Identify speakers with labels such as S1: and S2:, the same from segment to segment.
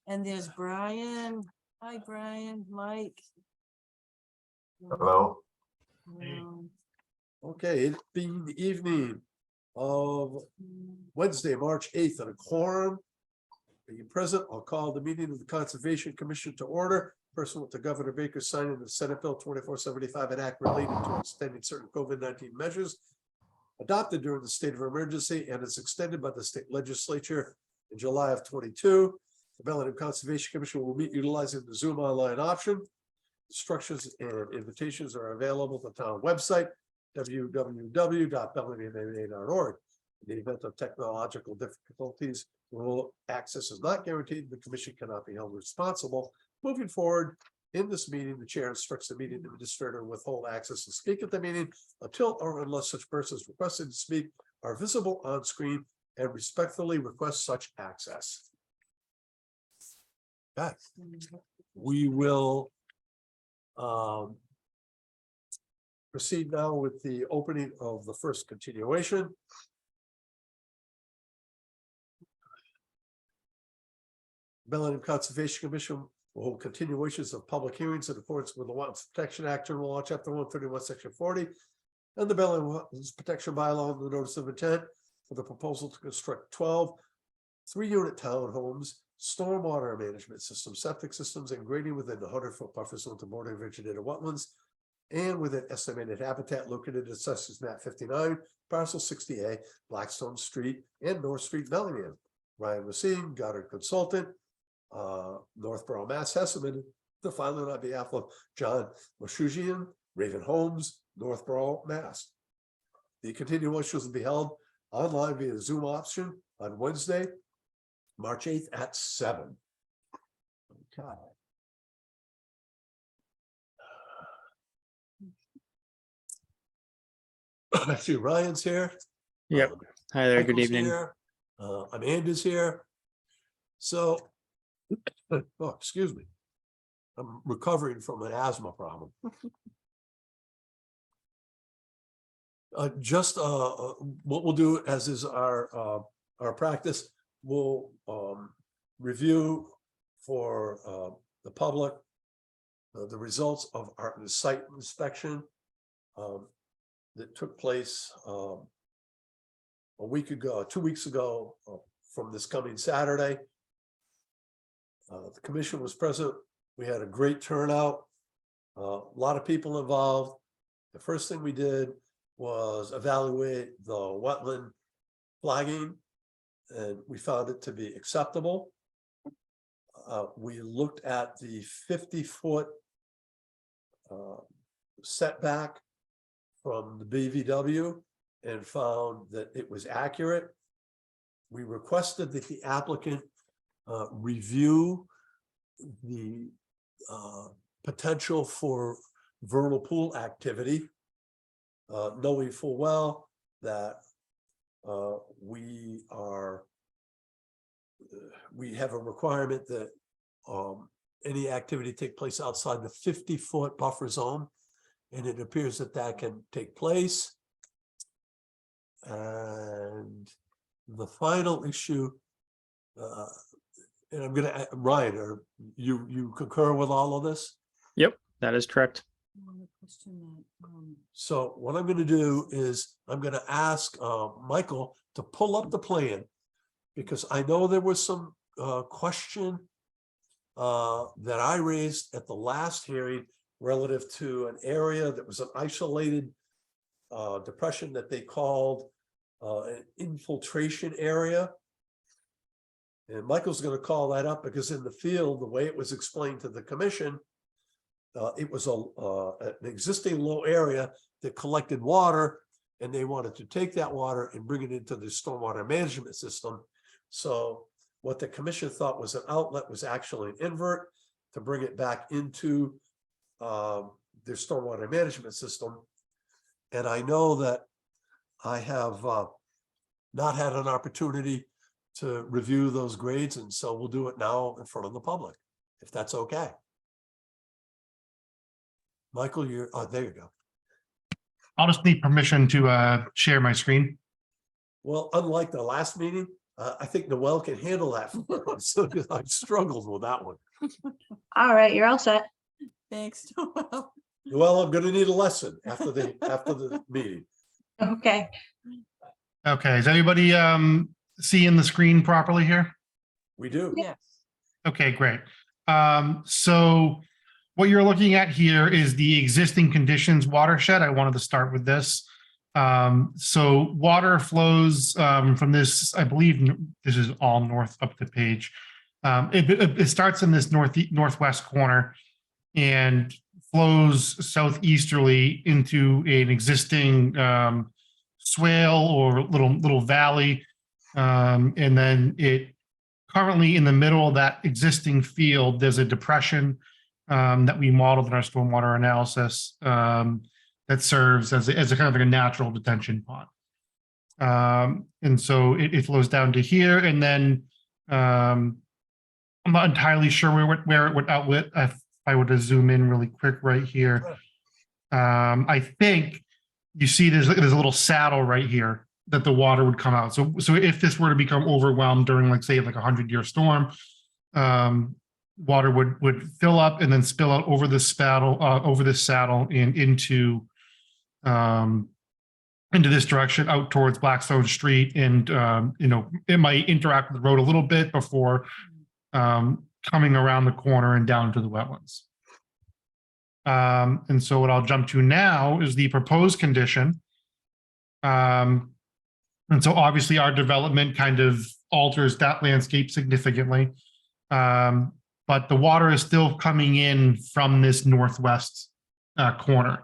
S1: And there's Brian. Hi, Brian, Mike.
S2: Hello.
S3: Okay, it being the evening of Wednesday, March 8th, and a quorum being present, I'll call the meeting of the Conservation Commission to order. Pursuant to Governor Baker's signing of the Senate Bill 2475, an act relating to extending certain COVID-19 measures adopted during the state of emergency and is extended by the state legislature in July of 22. The Bellingham Conservation Commission will meet utilizing the Zoom online option. Instructions and invitations are available at the town website, www.bellinghamma.org. In the event of technological difficulties, remote access is not guaranteed. The commission cannot be held responsible. Moving forward, in this meeting, the chair instructs the meeting administrator to withhold access to speak at the meeting until or unless such persons requested to speak are visible on screen and respectfully request such access. Okay. We will proceed now with the opening of the first continuation. Bellingham Conservation Commission will hold continuations of public hearings in accordance with the Wetlands Protection Act, General Law, Chapter 131, Section 40, and the Bellingham Wetlands Protection Bylaw, and the notice of intent for the proposal to construct 12 3-unit townhomes, stormwater management systems, septic systems, and grading within the 100-foot buffer zone to bordering vegetated wetlands, and with an estimated habitat located at Assessors Map 59, Parcel 60A, Blackstone Street, and North Street, Bellingham. Ryan Racine, Goddard Consultant, Northborough, Mass. Hesseman, the filing on behalf of John Moshugian, Raven Homes, Northborough, Mass. The continuations will be held online via the Zoom option on Wednesday, March 8th at 7. Okay. I see Ryan's here.
S4: Yep. Hi there. Good
S3: Michael's
S4: evening.
S3: here. Amanda's here. So, oh, excuse me. I'm recovering from an asthma problem. What we'll do, as is our practice, we'll review for the public the results of our site inspection that took place a week ago, 2 weeks ago, from this coming Saturday. The commission was present. We had a great turnout, a lot of people involved. The first thing we did was evaluate the wetland flagging, and we found it to be acceptable. We looked at the 50-foot setback from the BVW and found that it was accurate. We requested that the applicant review the potential for vernal pool activity, knowing full well that we have a requirement that any activity take place outside the 50-foot buffer zone, and it appears that that can take place. And the final issue, and I'm going to, Ryan, are you concur with all of this?
S4: Yep, that is correct.
S3: So what I'm going to do is I'm going to ask Michael to pull up the plan, because I know there was some question that I raised at the last hearing relative to an area that was an isolated depression that they called an infiltration area. And Michael's going to call that up because in the field, the way it was explained to the commission, it was an existing low area that collected water, and they wanted to take that water and bring it into the stormwater management system. So what the commission thought was an outlet was actually an invert to bring it back into their stormwater management system. And I know that I have not had an opportunity to review those grades, and so we'll do it now in front of the public, if that's okay. Michael, you're, oh, there you go.
S5: I'll just need permission to share my screen.
S3: Well, unlike the last meeting, I think Noel can handle that for us. So I struggled with that one.
S2: All right, you're all set.
S1: Thanks, Noel.
S3: Well, I'm gonna need a lesson after the meeting.
S2: Okay.
S5: Okay, is everybody seeing the screen properly here?
S3: We do.
S1: Yes.
S5: Okay, great. So what you're looking at here is the existing conditions watershed. I wanted to start with this. So water flows from this, I believe this is all north up the page. It starts in this northwest corner and flows southeasterly into an existing swale or little valley. And then it currently in the middle of that existing field, there's a depression that we modeled in our stormwater analysis that serves as a kind of like a natural detention pond. And so it flows down to here, and then I'm not entirely sure where it would outlet. If I were to zoom in really quick right here, I think you see there's a little saddle right here that the water would come out. So if this were to become overwhelmed during, like, say, like a 100-year storm, water would fill up and then spill out over this saddle and into this direction out towards Blackstone Street, and it might interact with the road a little bit before coming around the corner and down to the wetlands. And so what I'll jump to now is the proposed condition. And so obviously our development kind of alters that landscape significantly. But the water is still coming in from this northwest corner.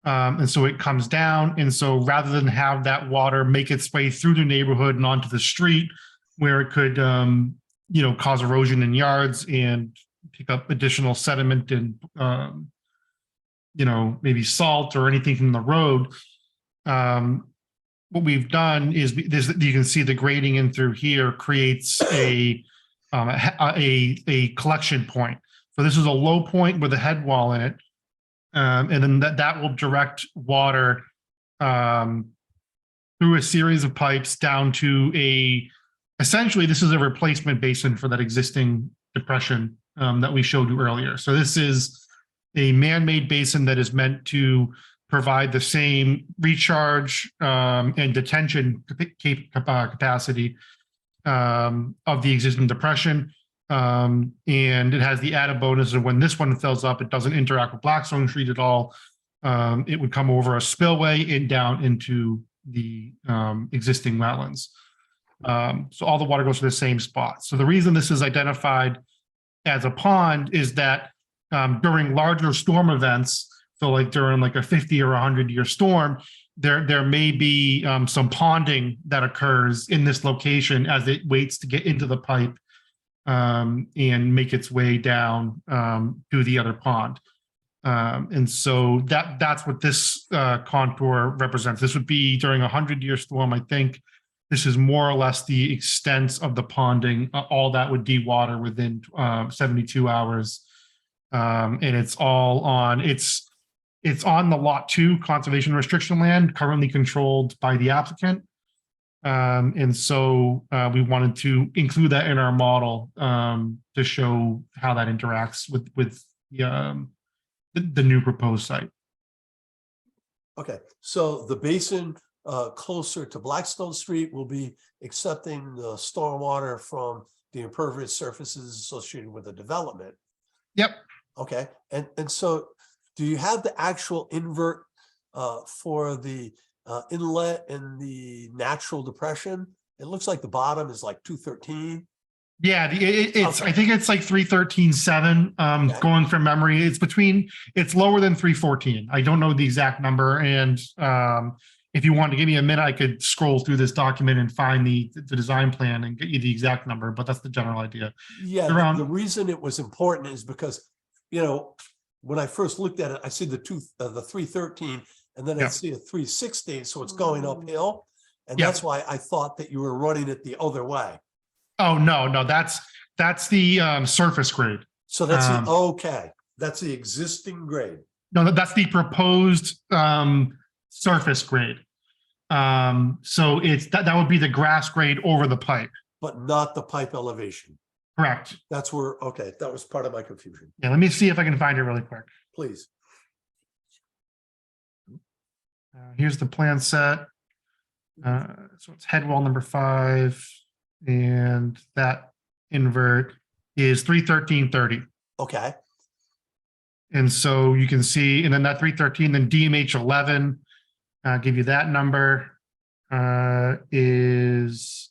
S5: And so it comes down. And so rather than have that water make its way through the neighborhood and onto the street where it could, cause erosion in yards and pick up additional sediment and, maybe salt or anything from the road, what we've done is you can see the grading in through here creates a collection point. So this is a low point with a head wall in it. And then that will direct water through a series of pipes down to essentially this is a replacement basin for that existing depression that we showed you earlier. So this is a man-made basin that is meant to provide the same recharge and detention capacity of the existing depression. And it has the added bonus of when this one fills up, it doesn't interact with Blackstone Street at all. It would come over a spillway and down into the existing wetlands. So all the water goes to the same spot. So the reason this is identified as a pond is that during larger storm events, so like during like a 50 or 100-year storm, there may be some ponding that occurs in this location as it waits to get into the pipe and make its way down to the other pond. And so that's what this contour represents. This would be during a 100-year storm. I think this is more or less the extent of the ponding. All that would dewater within 72 hours. And it's all on, it's on the Lot 2 conservation restriction land currently controlled by the applicant. And so we wanted to include that in our model to show how that interacts with the new proposed site.
S3: Okay, so the basin closer to Blackstone Street will be accepting the stormwater from the impervious surfaces associated with the development.
S5: Yep.
S3: Okay, and so do you have the actual invert for the inlet and the natural depression? It looks like the bottom is like 213.
S5: Yeah, it's.
S3: Okay.
S5: I think it's like 313.7.
S3: Okay.
S5: Going from memory, it's lower than 314. I don't know the exact number, and if you want to give me a minute, I could scroll through this document and find the design plan and get you the exact number. But that's the general idea.
S3: Yeah,
S5: Around,
S3: the reason it was important is because, when I first looked at it, I see the 313, and then I see a 316, so it's going uphill, and that's why I thought that you were running it the other way.
S5: Oh no, that's the surface grade.
S3: So that's okay. That's the existing grade.
S5: No, that's the proposed surface grade. So it's that would be the grass grade over the pipe.
S3: but not the pipe elevation.
S5: Correct.
S3: That's where, okay, that was part of my confusion.
S5: Yeah, let me see if I can find it really quick.
S3: Please.
S5: Here's the plan set. So it's head wall number 5, and that invert is 313.30.
S3: Okay,
S5: And so you can see, and then that 313, then DMH 11, give you that number, is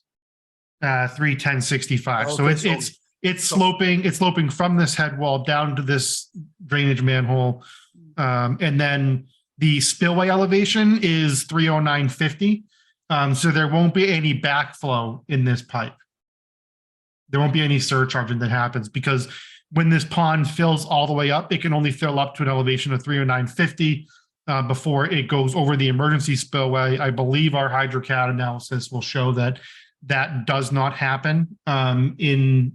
S5: 310.65. So
S3: Okay,
S5: it's sloping from this head wall down to this drainage manhole. And then the spillway elevation is 309.50. So there won't be any backflow in this pipe. There won't be any surcharging that happens, because when this pond fills all the way up, it can only fill up to an elevation of 309.50 before it goes over the emergency spillway. I believe our HydroCAD analysis will show that that does not happen in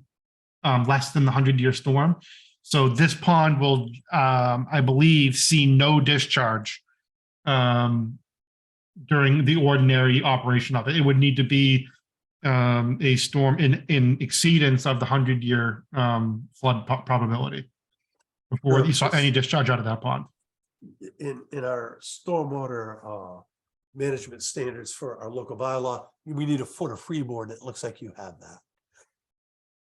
S5: less than the 100-year storm. So this pond will, I believe, see no discharge during the ordinary operation of it. It would need to be a storm in exceedance of the 100-year flood probability before you saw any discharge out of that pond.
S3: in our stormwater management standards for our local bylaw, we need a foot of freeboard. It looks like you have that.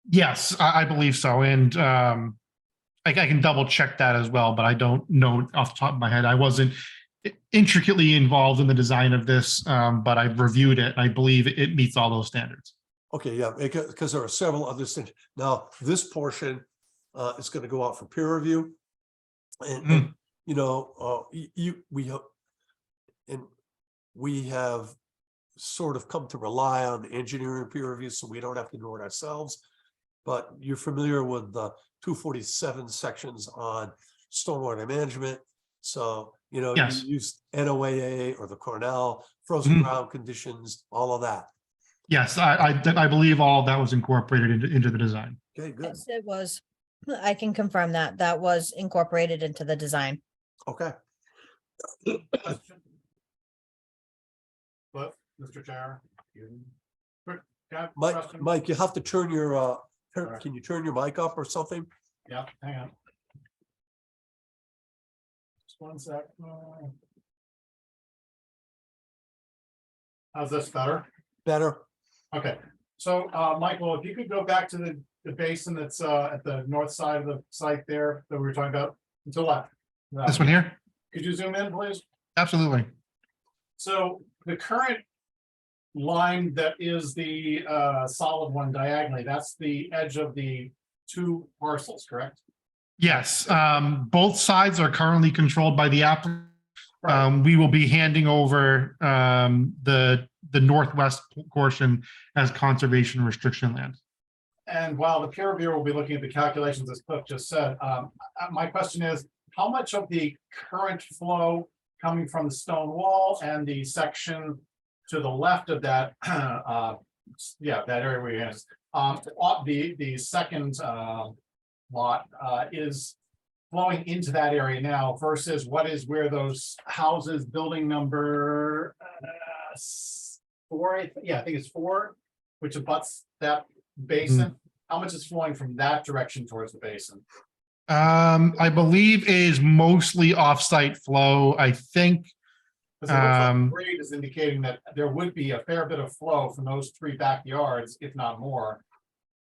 S5: Yes, I believe so. And I can double check that as well, but I don't know off the top of my head. I wasn't intricately involved in the design of this, but I've reviewed it. I believe it meets all those standards.
S3: Okay, yeah, because there are several other things. Now, this portion is going to go out for peer review. And you know, we have sort of come to rely on engineering peer review, so we don't have to do it ourselves. But you're familiar with the 247 sections on stormwater management. So, you know,
S5: Yes.
S3: you use NOAA or the Cornell, frozen ground conditions, all of that.
S5: Yes, I believe all of that was incorporated into the design.
S3: Okay, good.
S6: Yes, it was. I can confirm that. That was incorporated into the design.
S3: Okay.
S7: But, Mr. Chair.
S3: Mike, you have to turn your,
S7: Alright.
S3: can you turn your mic up or something?
S7: Yeah, hang on. Just one sec. How's this better?
S3: Better?
S7: Okay, so Michael, if you could go back to the basin that's at the north side of the site there that we were talking about, to the left.
S5: This one here?
S7: Could you zoom in, please?
S5: Absolutely.
S7: So the current line that is the solid one diagonally, that's the edge of the two parcels, correct?
S5: Yes, both sides are currently controlled by the applicant.
S7: Right.
S5: We will be handing over the northwest portion as conservation restriction land.
S7: And while the peer reviewer will be looking at the calculations, as Cliff just said, my question is, how much of the current flow coming from the stone wall and the section to the left of that, yeah, that area where it is, the second lot is flowing into that area now versus what is where those houses, building number 4, yeah, I think it's 4, which abuts that basin. How much is flowing from that direction towards the basin?
S5: I believe is mostly off-site flow. I think,
S7: Because it looks like the grade is indicating that there would be a fair bit of flow from those 3 backyards, if not more.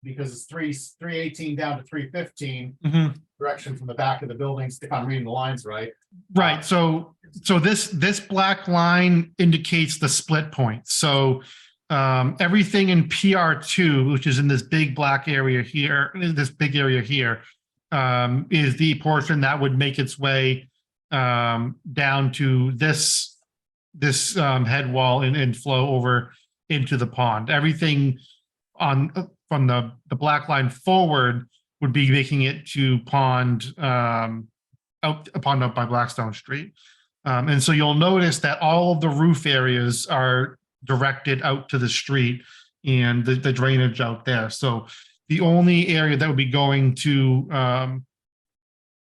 S7: Because it's 318 down to 315 direction from the back of the buildings, if I'm reading the lines right.
S5: right. So this black line indicates the split point. So everything in PR2, which is in this big black area here, is the portion that would make its way down to this head wall and flow over into the pond. Everything from the black line forward would be making it to pond up by Blackstone Street. And so you'll notice that all of the roof areas are directed out to the street and the drainage out there. So the only area that would be going to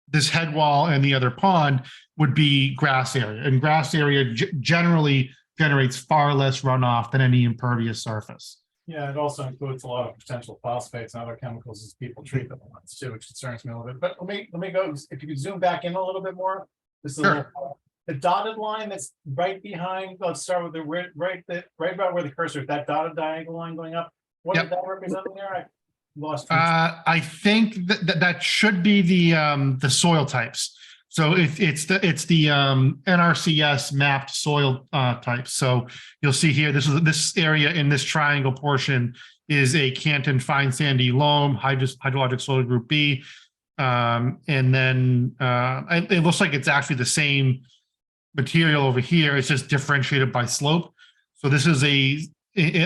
S5: this head wall and the other pond would be grass area. And grass area generally generates far less runoff than any impervious surface.
S7: Yeah, it also includes a lot of potential phosphates and other chemicals as people treat them once too, which concerns me a little bit. But let me go, if you could zoom back in a little bit more. This is a
S5: Sure.
S7: little, the dotted line that's right behind, let's start with the right about where the cursor is, that dotted diagonal line going up. What
S5: Yep.
S7: is that representing there? I lost. track.
S5: I think that should be the soil types. So it's the NRCS mapped soil types. So you'll see here, this area in this triangle portion is a Canton fine sandy loam, hydrologic soil group B. And then it looks like it's actually the same material over here. It's just differentiated by slope. So this is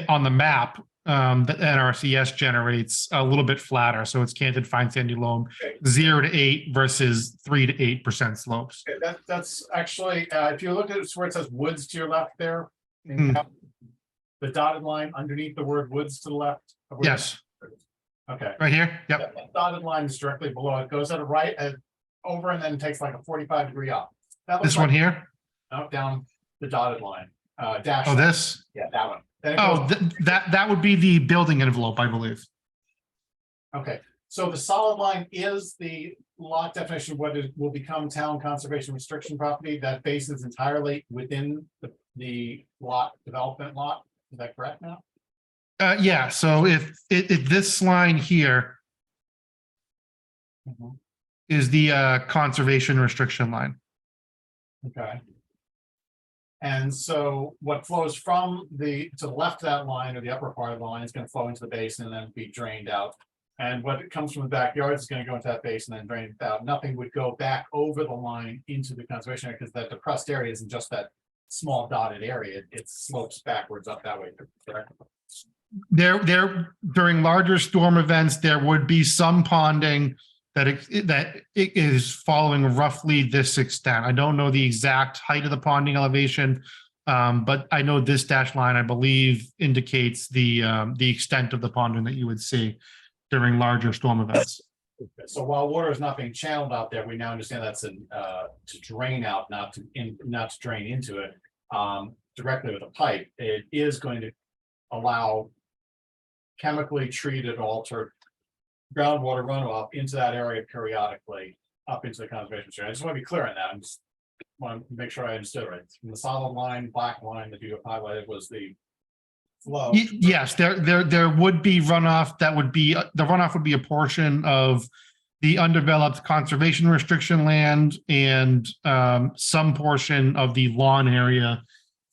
S5: on the map that NRCS generates a little bit flatter. So it's Canton fine sandy loam, 0 to 8 versus 3 to 8% slopes.
S7: Okay, that's actually, if you look at it where it says woods to your left there.
S5: Hmm.
S7: The dotted line underneath the word woods to the left. of where-
S5: Yes,
S7: Okay.
S5: right here. Yep.
S7: That dotted line is directly below. It goes at a right and over and then takes like a 45-degree up. That looks
S5: This one
S7: like-
S5: here.
S7: No, down the dotted line. Dash.
S5: Oh,
S7: line.
S5: this.
S7: Yeah, that one. Then it
S5: Oh,
S7: goes-
S5: that would be the building envelope, I believe.
S7: Okay, so the solid line is the lot definition of what will become town conservation restriction property. That base is entirely within the lot, development lot. Is that correct now?
S5: Yeah. So if this line here is the conservation restriction line.
S7: Okay. And so what flows from to the left of that line or the upper part of the line is going to flow into the basin and then be drained out. And what comes from the backyard is going to go into that basin and then drain it out. Nothing would go back over the line into the conservation area because that depressed area isn't just that small dotted area. It slopes backwards up that way. Correct?
S5: There during larger storm events, there would be some ponding that it is following roughly this extent. I don't know the exact height of the ponding elevation, but I know this dash line, I believe, indicates the extent of the ponding that you would see during larger storm events.
S7: So while water is not being channeled out there, we now understand that's to drain out, not to drain into it directly with a pipe. It is going to allow chemically treated, altered groundwater runoff into that area periodically up into the conservation area. I just want to be clear on that. I just want to make sure I understood it right. From the solid line, black line that you have highlighted was the flow.
S5: Yes, there would be runoff. That would be the runoff would be a portion of the undeveloped conservation restriction land, and some portion of the lawn area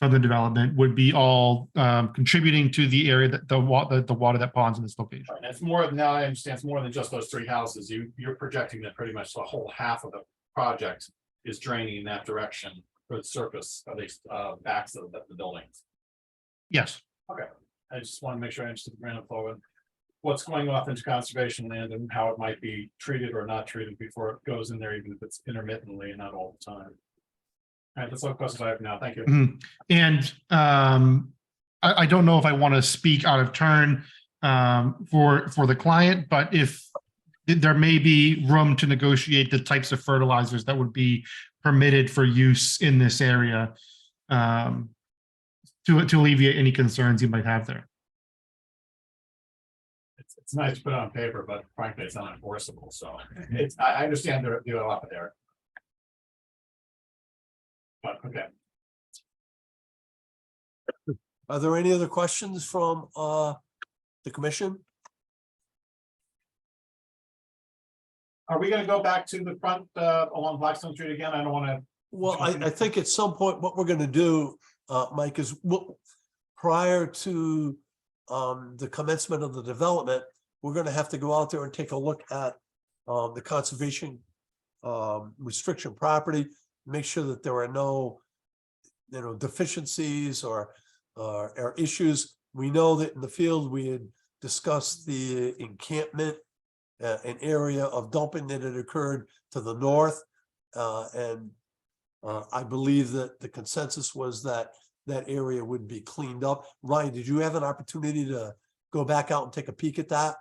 S5: from the development would be all contributing to the area that the water that ponds in this location.
S7: And it's more, now I understand it's more than just those 3 houses. You're projecting that pretty much the whole half of the project is draining in that direction for the surface, at least backs of the buildings.
S5: Yes.
S7: Okay, I just want to make sure I understood the ground flow and what's going off into conservation land and how it might be treated or not treated before it goes in there, even if it's intermittently and not all the time. All right, that's all the questions I have now. Thank you.
S5: Mhm. And I don't know if I want to speak out of turn for the client, but if there may be room to negotiate the types of fertilizers that would be permitted for use in this area to alleviate any concerns you might have there.
S7: It's nice to put it on paper, but frankly, it's not enforceable. So I understand the up there. But okay.
S3: Are there any other questions from the commission?
S7: Are we gonna go back to the front along Blackstone Street again? I don't wanna.
S3: Well, I think at some point, what we're gonna do, Mike, is prior to the commencement of the development, we're gonna have to go out there and take a look at the conservation restriction property, make sure that there are no, deficiencies or issues. We know that in the field, we had discussed the encampment, an area of dumping that had occurred to the north. And I believe that the consensus was that that area would be cleaned up. Ryan, did you have an opportunity to go back out and take a peek at that?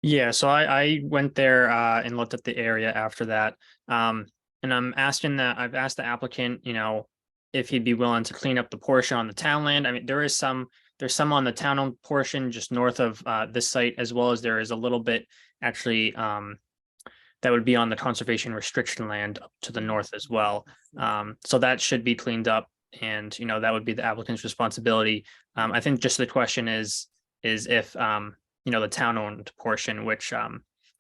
S4: Yeah, so I went there and looked at the area after that. And I've asked the applicant, if he'd be willing to clean up the portion on the town land. I mean, there is some there's some on the town-owned portion just north of this site, as well as there is a little bit actually that would be on the conservation restriction land up to the north as well. So that should be cleaned up, and that would be the applicant's responsibility. I think just the question is if the town-owned portion, which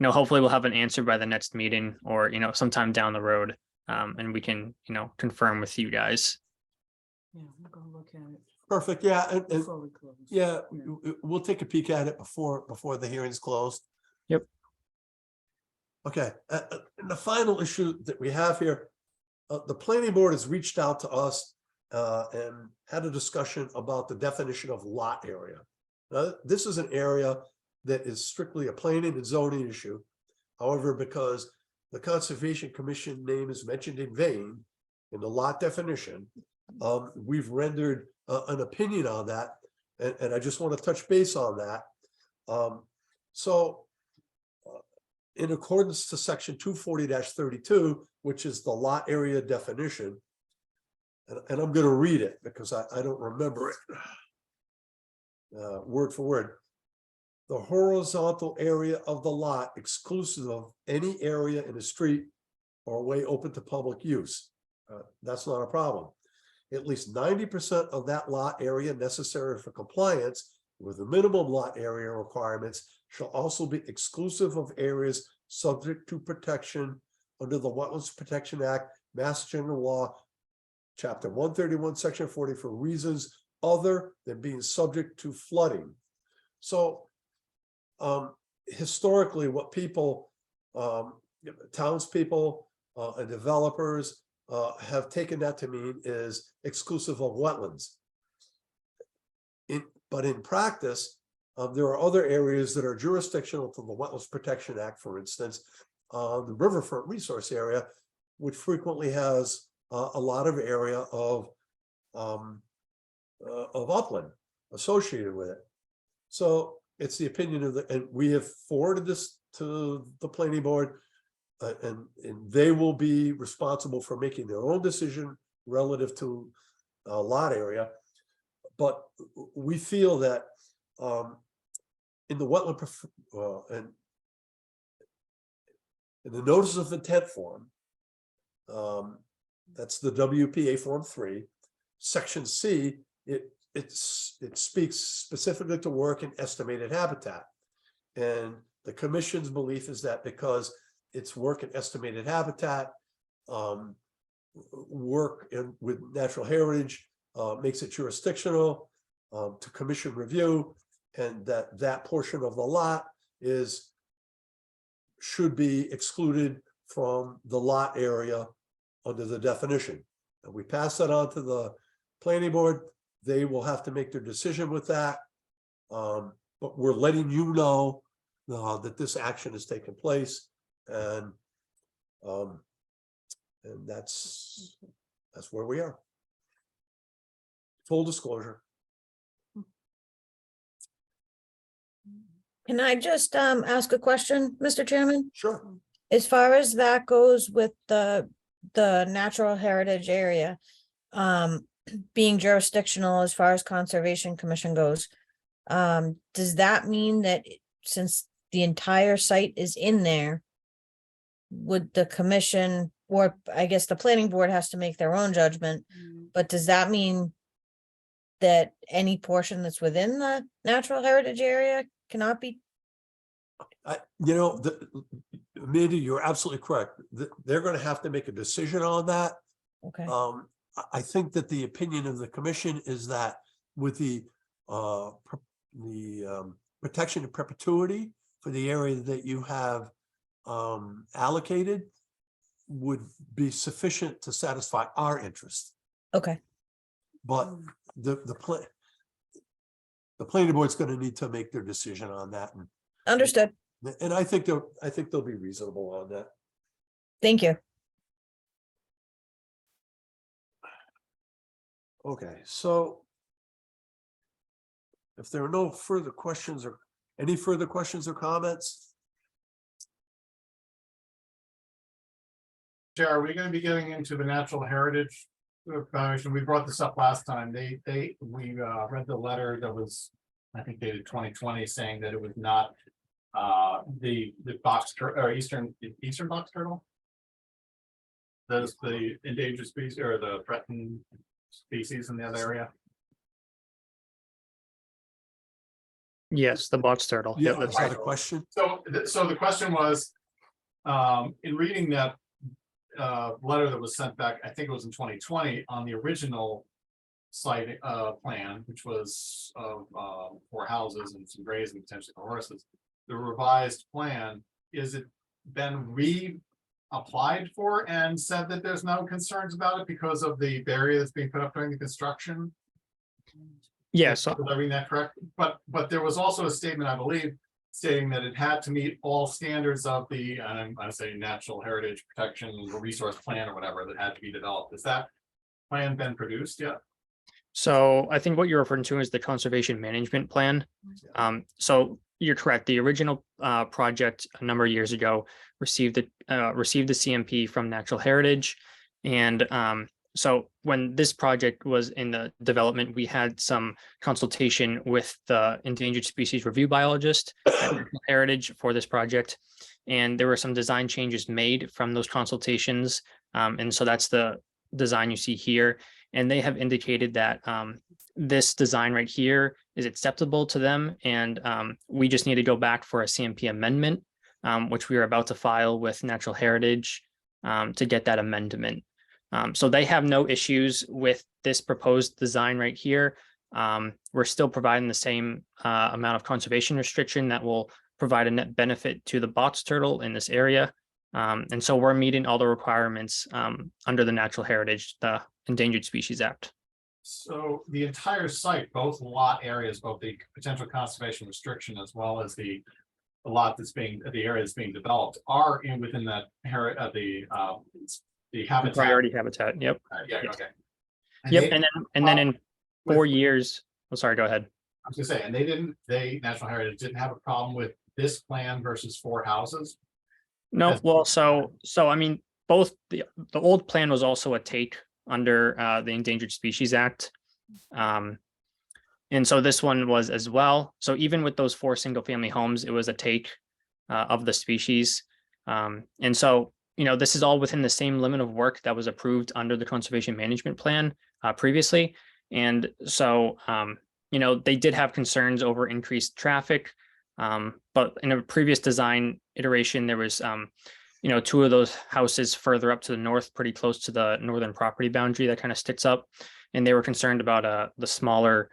S4: hopefully we'll have an answer by the next meeting, or sometime down the road, and we can confirm with you guys.
S1: Yeah, I'm gonna look at it
S3: Perfect, yeah, and
S1: before we close.
S3: yeah, we'll take a peek at it before the hearing's closed.
S4: Yep.
S3: Okay, and the final issue that we have here, the planning board has reached out to us and had a discussion about the definition of lot area. This is an area that is strictly a planning and zoning issue. However, because the Conservation Commission name is mentioned in vain in the lot definition, we've rendered an opinion on that, and I just want to touch base on that. In accordance to section 240-32, which is the lot area definition, and I'm going to read it because I don't remember it word for word. The horizontal area of the lot exclusive of any area in a street or way open to public use. That's not a problem. At least 90% of that lot area necessary for compliance with the minimum lot area requirements shall also be exclusive of areas subject to protection under the Wetlands Protection Act, Mass General Law, Chapter 131, Section 40, for reasons other than being subject to flooding. So historically, what people, townspeople and developers have taken that to mean is exclusive of wetlands. But in practice, there are other areas that are jurisdictional to the Wetlands Protection Act, for instance, the riverfront resource area, which frequently has a lot of area of upland associated with it. So it's the opinion of and we have forwarded this to the planning board, and they will be responsible for making their own decision relative to a lot area. But we feel that in the wetland and in the notice of intent form, that's the WPA form 3, section C, it speaks specifically to work in estimated habitat. And the commission's belief is that because it's work in estimated habitat, work with natural heritage makes it jurisdictional to commission review, and that portion of the lot should be excluded from the lot area under the definition. And we pass that on to the planning board. They will have to make their decision with that. But we're letting you know that this action has taken place, and that's where we are. Full disclosure.
S6: Can I just ask a question, Mr. Chairman?
S3: Sure.
S6: As far as that goes with the natural heritage area, being jurisdictional as far as Conservation Commission goes, does that mean that since the entire site is in there, would the commission, or I guess the planning board has to make their own judgment, but does that mean that any portion that's within the natural heritage area cannot be?
S3: Mindy, you're absolutely correct. They're going to have to make a decision on that.
S6: Okay.
S3: I think that the opinion of the commission is that with the protection of perpetuity for the area that you have allocated would be sufficient to satisfy our interest.
S6: Okay.
S3: But the planning board's going to need to make their decision on that,
S6: Understood.
S3: and I think they'll be reasonable on that.
S6: Thank you.
S3: Okay, so if there are no further questions or any further questions or comments,
S7: Chair, are we going to be getting into the natural heritage We brought this up last time. We read the letter that was, I think dated 2020, saying that it was not the box or eastern box turtle. Those the endangered species or the threatened species in that area.
S4: Yes, the box turtle.
S3: Yeah,
S4: Yep, that's
S3: is that
S4: right.
S3: a question?
S7: So the question was, in reading that letter that was sent back, I think it was in 2020 on the original site plan, which was of 4 houses and some grazing potentially for horses. The revised plan, is it been applied for and said that there's no concerns about it because of the barrier that's being put up during the construction?
S4: Yeah, so
S7: Did I read that correct? But there was also a statement, I believe, stating that it had to meet all standards of the, I say natural heritage protection resource plan or whatever that had to be developed. Has that plan been produced yet?
S4: So I think what you're referring to is the conservation management plan. So you're correct. The original project a number of years ago received the CMP from Natural Heritage. And so when this project was in the development, we had some consultation with the endangered species review biologist at Natural Heritage for this project. And there were some design changes made from those consultations. And so that's the design you see here. And they have indicated that this design right here is acceptable to them. And we just need to go back for a CMP amendment, which we are about to file with Natural Heritage to get that amendment. So they have no issues with this proposed design right here. We're still providing the same amount of conservation restriction that will provide a net benefit to the box turtle in this area. And so we're meeting all the requirements under the Natural Heritage, the Endangered Species Act.
S7: So the entire site, both lot areas, both the potential conservation restriction as well as the lot that's being, the area that's being developed are within that the habitat.
S4: Priority habitat, yep.
S7: Yeah,
S4: Yes.
S7: okay.
S4: Yep, and then in 4
S7: with-
S4: years, oh, sorry, go ahead.
S7: I was gonna say, and Natural Heritage didn't have a problem with this plan versus 4 houses.
S4: No,
S7: As-
S4: well, so I mean, both the old plan was also a take under the Endangered Species Act. And so this one was as well. So even with those 4 single family homes, it was a take of the species. And so, you know, this is all within the same limit of work that was approved under the Conservation Management Plan previously. And so, you know, they did have concerns over increased traffic. But in a previous design iteration, there was, you know, 2 of those houses further up to the north, pretty close to the northern property boundary that kind of sticks up. And they were concerned about the smaller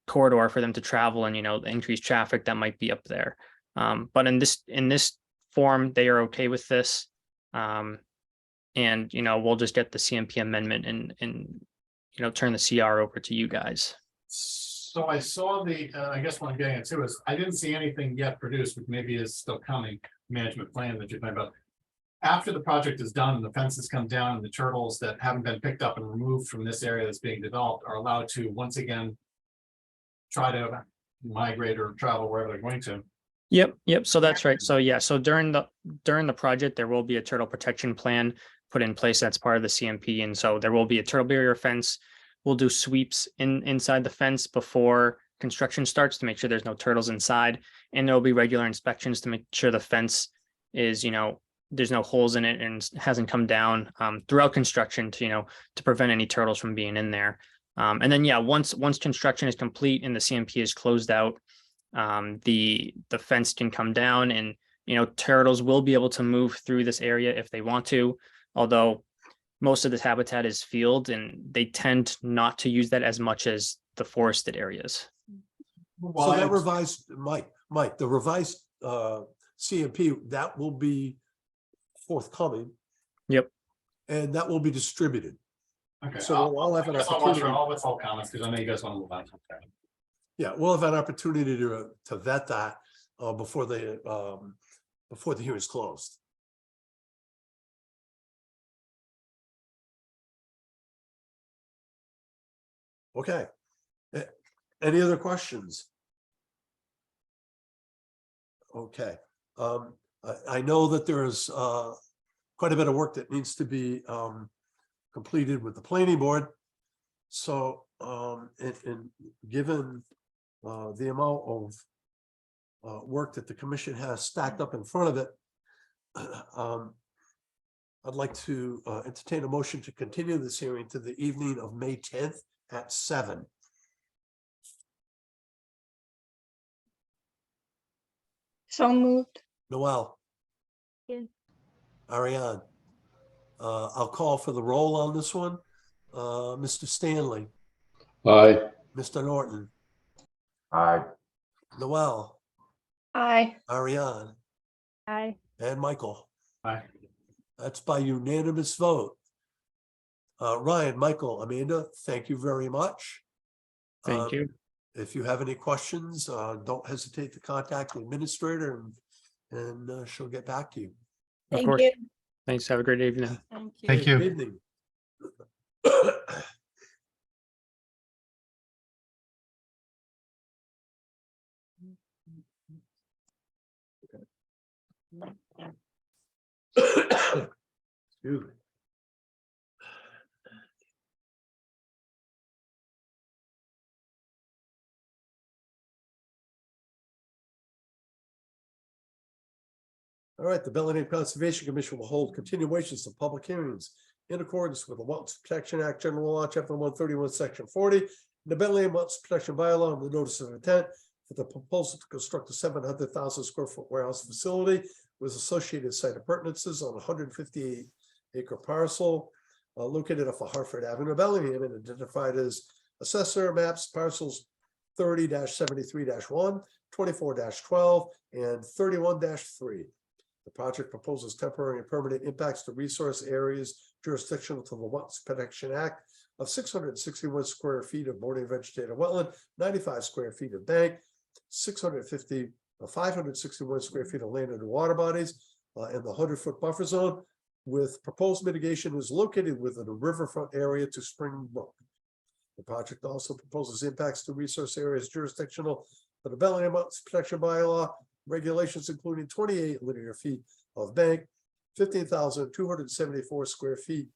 S4: corridor for them to travel and, you know, the increased traffic that might be up there. But in this form, they are okay with this. And, you know, we'll just get the CMP amendment and, you know, turn the CR over to you guys.
S7: So I saw I guess what I'm getting at too is I didn't see anything yet produced, but maybe is still coming, management plan that you're talking about. After the project is done and the fences come down and the turtles that haven't been picked up and removed from this area that's being developed are allowed to once again try to migrate or travel wherever they're going to.
S4: Yep. So that's right. So yeah, so during the project, there will be a turtle protection plan put in place. That's part of the CMP. And so there will be a turtle barrier fence. We'll do sweeps inside the fence before construction starts to make sure there's no turtles inside. And there'll be regular inspections to make sure the fence is, you know, there's no holes in it and hasn't come down throughout construction to, you know, to prevent any turtles from being in there. And then, yeah, once construction is complete and the CMP is closed out, the fence can come down and, you know, turtles will be able to move through this area if they want to, although most of this habitat is field and they tend not to use that as much as the forested areas.
S3: So that revised, Mike, the revised CMP, that will be forthcoming.
S4: Yep.
S3: And that will be distributed.
S7: Okay,
S3: So we'll all have an
S7: I'll
S3: opportunity.
S7: I'll let all comments because I know you guys want to move on.
S3: Yeah, we'll have an opportunity to vet that before the hearing is closed. Okay. Any other questions? Okay. I know that there is quite a bit of work that needs to be completed with the planning board. So, and given the amount of work that the commission has stacked up in front of it, I'd like to entertain a motion to continue this hearing to the evening of May 10th at 7.
S2: So moved.
S3: Noel.
S2: Yeah.
S3: Ariane. I'll call for the roll on this one. Mr. Stanley,
S8: Aye.
S3: Mr. Norton,
S8: Aye.
S3: Noel,
S2: Aye.
S3: Ariane,
S2: Aye.
S3: and Michael.
S7: Aye.
S3: That's by unanimous vote. Ryan, Michael, Amanda, thank you very much.
S4: Thank you.
S3: If you have any questions, don't hesitate to contact the administrator and she'll get back to you.
S4: Of
S6: Thank
S4: course.
S6: you.
S4: Thanks. Have a great evening.
S1: Thank you.
S5: Thank you.
S3: Good evening. Excuse me. All right, the Bellingham Conservation Commission will hold continuations of public hearings in accordance with the Wetlands Protection Act, General Law, Chapter 131, Section 40, the Bellingham Wetlands Protection Bylaw, and the Notice of Intent for the proposal to construct a 700,000 square foot warehouse facility with associated site appurtenances on a 158-acre parcel located off of Hartford Avenue, Bellingham, and identified as assessor maps parcels 30-73-1, 24-12, and 31-3. The project proposes temporary and permanent impacts to resource areas jurisdictional to the Wetlands Protection Act of 661 square feet of bordering vegetated wetland, 95 square feet of bank, 561 square feet of land under water bodies, and the 100-foot buffer zone with proposed mitigation is located within a riverfront area to Spring Brook. The project also proposes impacts to resource areas jurisdictional for the Bellingham Wetlands Protection Bylaw regulations, including 28 linear feet of bank, 15,274 square feet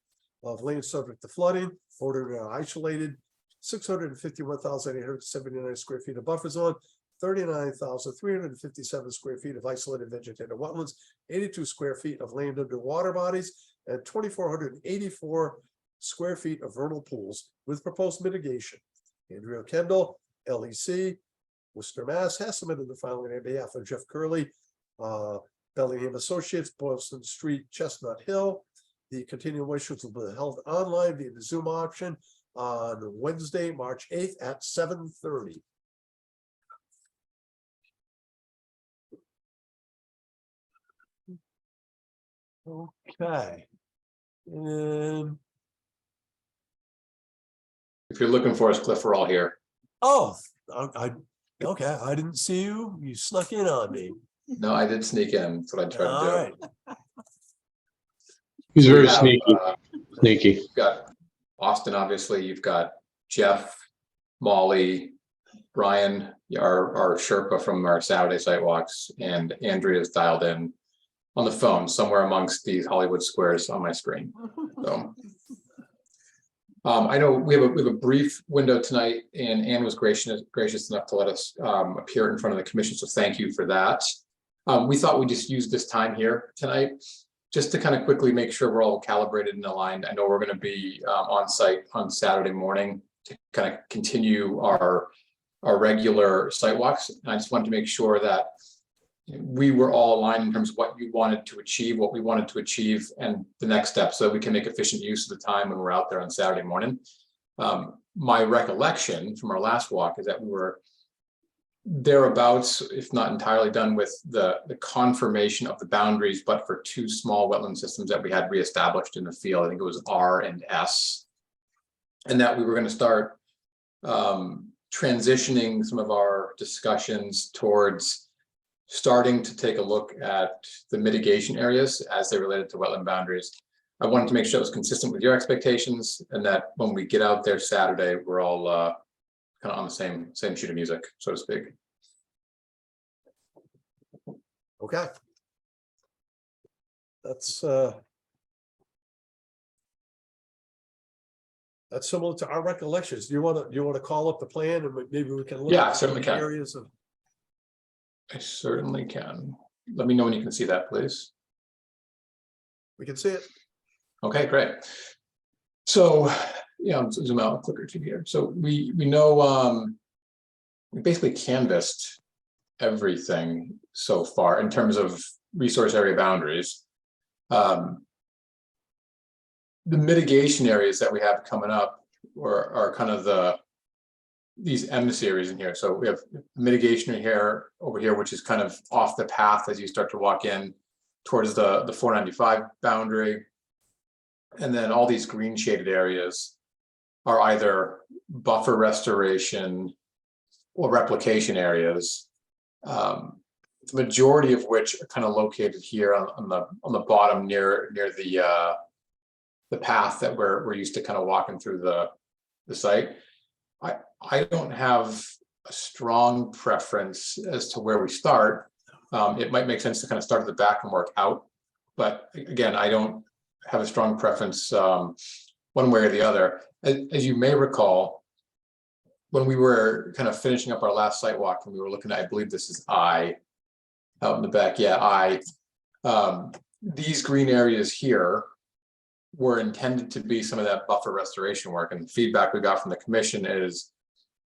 S3: of land subject to flooding, bordering on isolated, 651,879 square feet of buffer zone, 39,357 square feet of isolated vegetated wetlands, 82 square feet of land under water bodies, and 2,484 square feet of vernal pools with proposed mitigation. Andrea Kendall, LEC, Worcester, Mass. Has submitted the filing on behalf of Jeff Curley, Bellingham Associates, Boston Street, Chestnut Hill. The continuations will be held online via the Zoom option on Wednesday, March 8th at 7:30. Okay. And
S8: If you're looking for us, Cliff, we're all here.
S3: oh, okay, I didn't see you. You snuck in on me.
S8: No, I did sneak in. That's what I tried
S3: All
S8: to do.
S3: right.
S8: So
S9: He's
S8: we
S9: very
S8: have,
S9: sneaky, sneaky.
S8: You've got Austin, obviously. You've got Jeff, Molly, Brian, our Sherpa from our Saturday site walks, and Andrea is dialed in on the phone somewhere amongst these Hollywood squares on my screen. So I know we have a brief window tonight, and Anne was gracious enough to let us appear in front of the commission. So thank you for that. We thought we'd just use this time here tonight just to kind of quickly make sure we're all calibrated and aligned. I know we're going to be on site on Saturday morning to kind of continue our regular site walks. And I just wanted to make sure that we were all aligned in terms of what you wanted to achieve, what we wanted to achieve, and the next step, so we can make efficient use of the time when we're out there on Saturday morning. My recollection from our last walk is that we were thereabouts, if not entirely done with the confirmation of the boundaries, but for two small wetland systems that we had reestablished in the field. I think it was R and S, and that we were going to start transitioning some of our discussions towards starting to take a look at the mitigation areas as they related to wetland boundaries. I wanted to make sure it was consistent with your expectations, and that when we get out there Saturday, we're all kind of on the same sheet of music, so to speak.
S3: Okay. That's That's similar to our recollections. Do you want to call up the plan and maybe we can look?
S8: Yeah, I
S3: at
S8: certainly
S3: the
S8: can.
S3: Areas of,
S8: I certainly can. Let me know when you can see that, please.
S3: we can see it.
S8: Okay, great. So, yeah, I'll zoom out a click or two here. So we know we basically canvassed everything so far in terms of resource area boundaries. The mitigation areas that we have coming up are kind of these M series in here. So we have mitigation here over here, which is kind of off the path as you start to walk in towards the 495 boundary. And then all these green shaded areas are either buffer restoration or replication areas. The majority of which are kind of located here on the bottom near the path that we're used to kind of walking through the site. I don't have a strong preference as to where we start. It might make sense to kind of start at the back and work out, but again, I don't have a strong preference one way or the other. As you may recall, when we were kind of finishing up our last site walk, and we were looking at, I believe this is I out in the back. Yeah, these green areas here were intended to be some of that buffer restoration work, and the feedback we got from the commission is,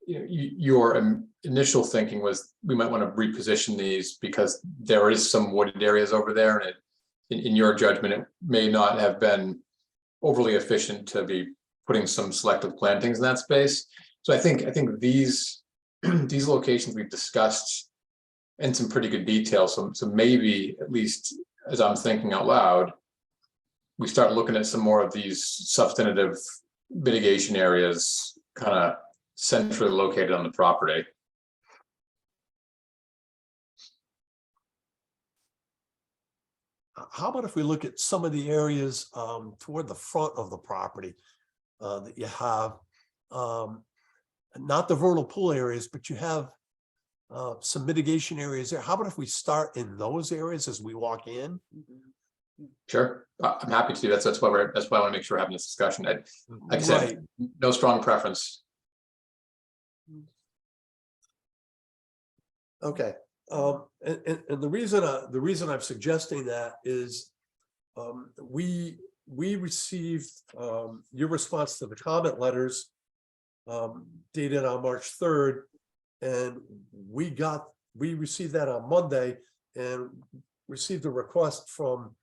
S8: you know, your initial thinking was we might want to reposition these because there is some wooded areas over there, and in your judgment, it may not have been overly efficient to be putting some selective plantings in that space. So I think these these locations we've discussed in some pretty good detail. So maybe, at least as I'm thinking out loud, we start looking at some more of these substantive mitigation areas kind of centrally located on the property.
S3: How about if we look at some of the areas toward the front of the property that you have, not the vernal pool areas, but you have some mitigation areas there. How about if we start in those areas as we walk in?
S8: Sure, I'm happy to do that. So that's why I want to make sure we're having this discussion. Like I said, no strong preference.
S3: Okay, and the reason I'm suggesting that is we received your response to the comment letters dated on March 3rd, and we received that on Monday and received a request from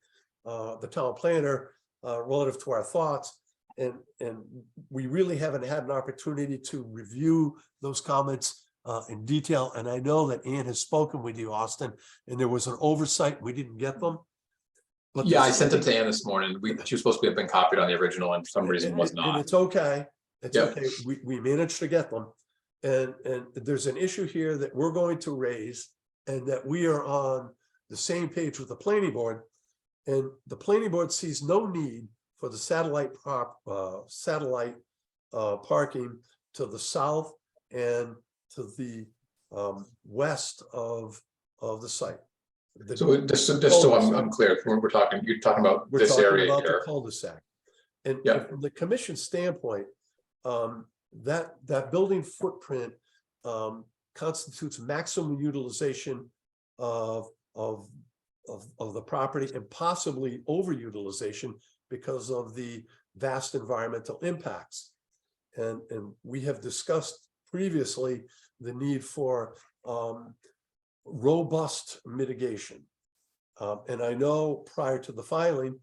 S3: the town planner relative to our thoughts, and we really haven't had an opportunity to review those comments in detail. And I know that Ann has spoken with you, Austin, and there was an oversight. We didn't get them. But
S8: Yeah, I sent it to Ann this morning. She was supposed to have been copied on the original, and for some reason was not.
S3: And it's okay. It's
S8: Yep.
S3: okay. We managed to get them. And there's an issue here that we're going to raise, and that we are on the same page with the planning board. And the planning board sees no need for the satellite parking to the south and to the west of the site.
S8: So just so I'm clear, we're talking, you're talking about
S3: We're
S8: this
S3: talking
S8: area
S3: about the
S8: here.
S3: cul-de-sac. And
S8: Yeah.
S3: from the commission standpoint, that building footprint constitutes maximum utilization of the property, and possibly overutilization because of the vast environmental impacts. And we have discussed previously the need for robust mitigation. And I know prior to the filing,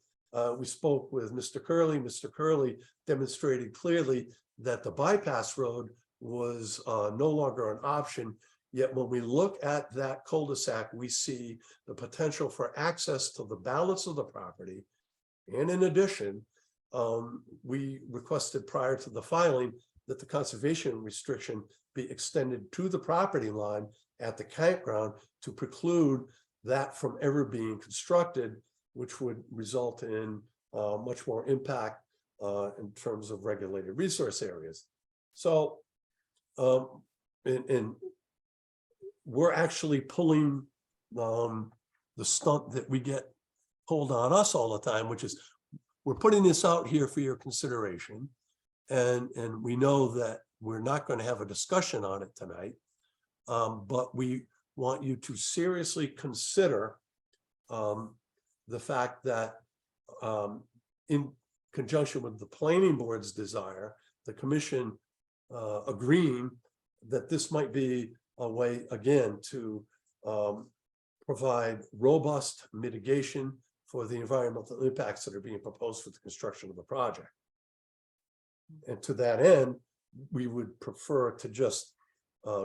S3: we spoke with Mr. Curley. Mr. Curley demonstrated clearly that the bypass road was no longer an option. Yet when we look at that cul-de-sac, we see the potential for access to the balance of the property. And in addition, we requested prior to the filing that the conservation restriction be extended to the property line at the campground to preclude that from ever being constructed, which would result in much more impact in terms of regulated resource areas. So, we're actually pulling the stunt that we get pulled on us all the time, which is we're putting this out here for your consideration. And we know that we're not going to have a discussion on it tonight. But we want you to seriously consider the fact that in conjunction with the planning board's desire, the commission agreeing that this might be a way, again, to provide robust mitigation for the environmental impacts that are being proposed for the construction of the project. And to that end, we would prefer to just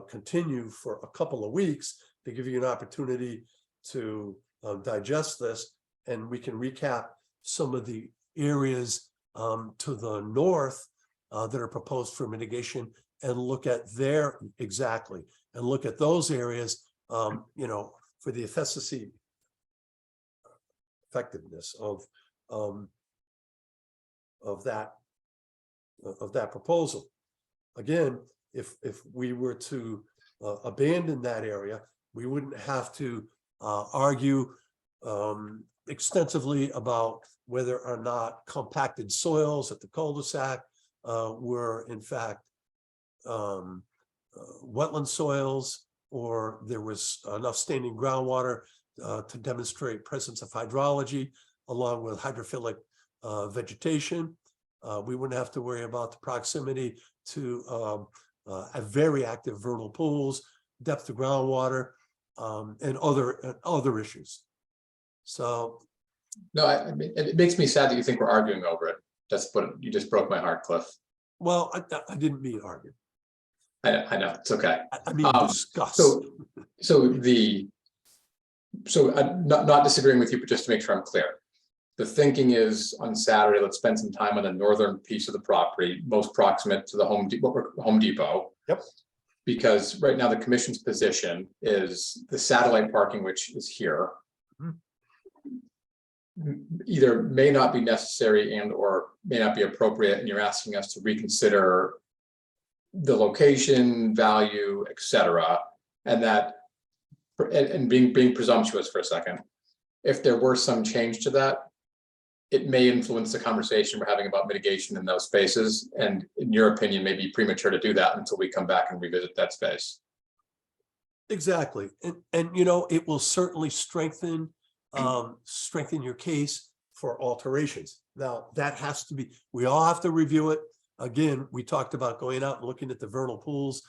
S3: continue for a couple of weeks to give you an opportunity to digest this, and we can recap some of the areas to the north that are proposed for mitigation and look at and look at those areas, you know, for the effectiveness of that proposal. Again, if we were to abandon that area, we wouldn't have to argue extensively about whether or not compacted soils at the cul-de-sac were in fact wetland soils, or there was enough standing groundwater to demonstrate presence of hydrology along with hydrophilic vegetation. We wouldn't have to worry about the proximity to a very active vernal pools, depth of groundwater, and other issues. So,
S8: No, I mean, it makes me sad that you think we're arguing over it. That's what you just broke my heart, Cliff.
S3: well, I didn't mean argue.
S8: I know, it's okay.
S3: I mean discuss.
S8: So I'm not disagreeing with you, but just to make sure I'm clear. The thinking is on Saturday, let's spend some time on the northern piece of the property, most proximate to the Home Depot.
S3: Yep.
S8: Because right now the commission's position is the satellite parking, which is here, either may not be necessary and or may not be appropriate, and you're asking us to reconsider the location, value, etc. And that, and being presumptuous for a second, if there were some change to that, it may influence the conversation we're having about mitigation in those spaces. And in your opinion, may be premature to do that until we come back and revisit that space.
S3: Exactly. And you know, it will certainly strengthen your case for alterations. Now, that has to be, we all have to review it. Again, we talked about going out and looking at the vernal pools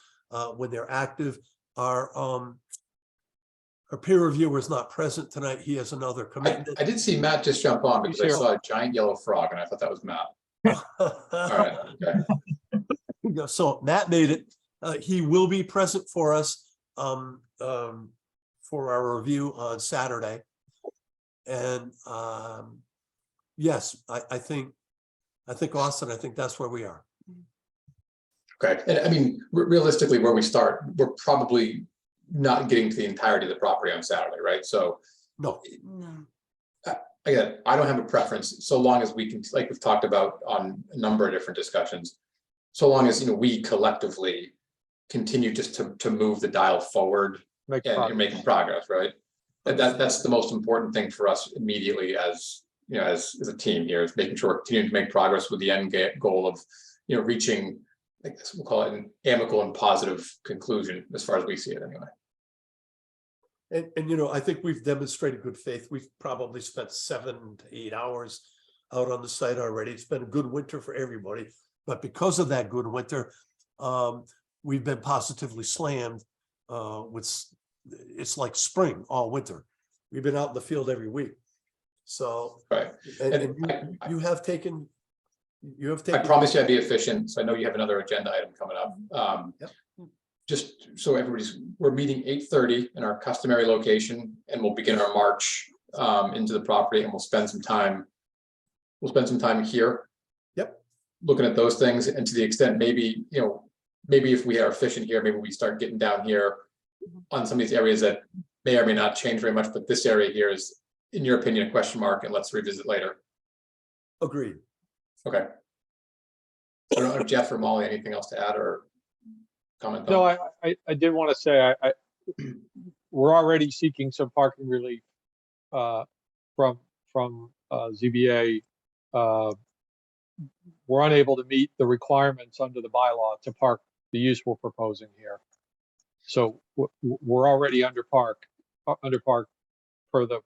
S3: when they're active. Our peer reviewer is not present tonight. He has another commitment.
S8: I did see Matt just jump on because I
S2: Sure.
S8: saw a giant yellow frog and I thought that was Matt. All right, okay.
S3: So Matt made it. He will be present for us for our review on Saturday. And yes, I think Austin, I think that's where we are.
S8: Okay, and I mean, realistically, where we start, we're probably not getting to the entirety of the property on Saturday, right? So
S3: No,
S1: No.
S8: again, I don't have a preference, so long as we can, like we've talked about on a number of different discussions, so long as, you know, we collectively continue just to move the dial forward and making progress, right? That's the most important thing for us immediately as, you know, as a team here, is making sure we're continuing to make progress with the end goal of, you know, reaching, I guess we'll call it an amicable and positive conclusion as far as we see it anyway.
S3: and you know, I think we've demonstrated good faith. We've probably spent 7 to 8 hours out on the site already. It's been a good winter for everybody, but because of that good winter, we've been positively slammed with, it's like spring all winter. We've been out in the field every week. So,
S8: Right.
S3: and you have taken.
S8: I promise you I'd be efficient. So I know you have another agenda item coming up.
S3: Yep.
S8: Just so we're meeting 8:30 in our customary location, and we'll begin our march into the property, and we'll spend some time here.
S3: Yep.
S8: Looking at those things, and to the extent maybe, you know, maybe if we are efficient here, maybe we start getting down here on some of these areas that may or may not change very much, but this area here is, in your opinion, a question mark, and let's revisit later.
S3: Agreed.
S8: Okay. I don't know if Jeff or Molly, anything else to add or comment on?
S9: No, I did want to say, we're already seeking some parking relief from ZBA we're unable to meet the requirements under the bylaw to park the use we're proposing here. So we're already under park per the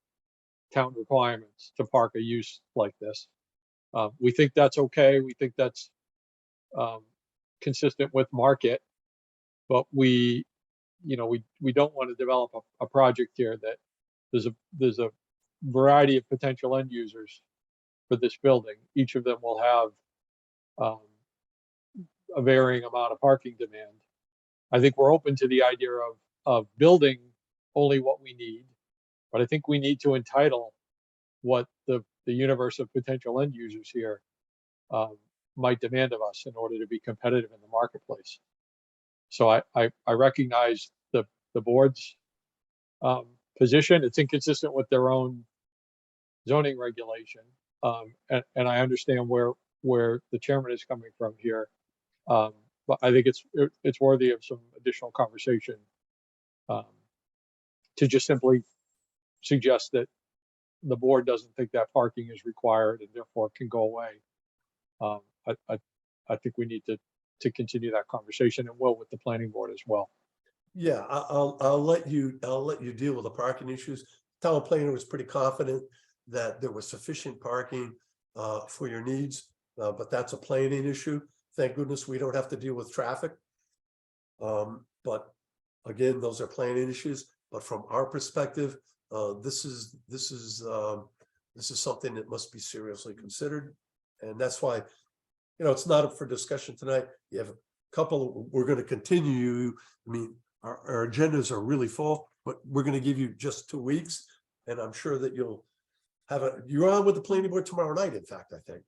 S9: town requirements to park a use like this. We think that's okay. We think that's consistent with market, but we don't want to develop a project here that there's a variety of potential end users for this building. Each of them will have a varying amount of parking demand. I think we're open to the idea of building only what we need, but I think we need to entitle what the universe of potential end users here might demand of us in order to be competitive in the marketplace. So I recognize the board's position. It's inconsistent with their own zoning regulation, and I understand where the chairman is coming from here. But I think it's worthy of some additional conversation to just simply suggest that the board doesn't think that parking is required and therefore can go away. I think we need to continue that conversation, and will with the planning board as well.
S3: Yeah, I'll let you deal with the parking issues. Town planner was pretty confident that there was sufficient parking for your needs, but that's a planning issue. Thank goodness we don't have to deal with traffic. But again, those are planning issues. But from our perspective, this is something that must be seriously considered, and that's why, it's not up for discussion tonight. You have a couple. We're going to continue. I mean, our agendas are really full, but we're going to give you just 2 weeks, and I'm sure that you'll have you're on with the planning board tomorrow night. In fact, I think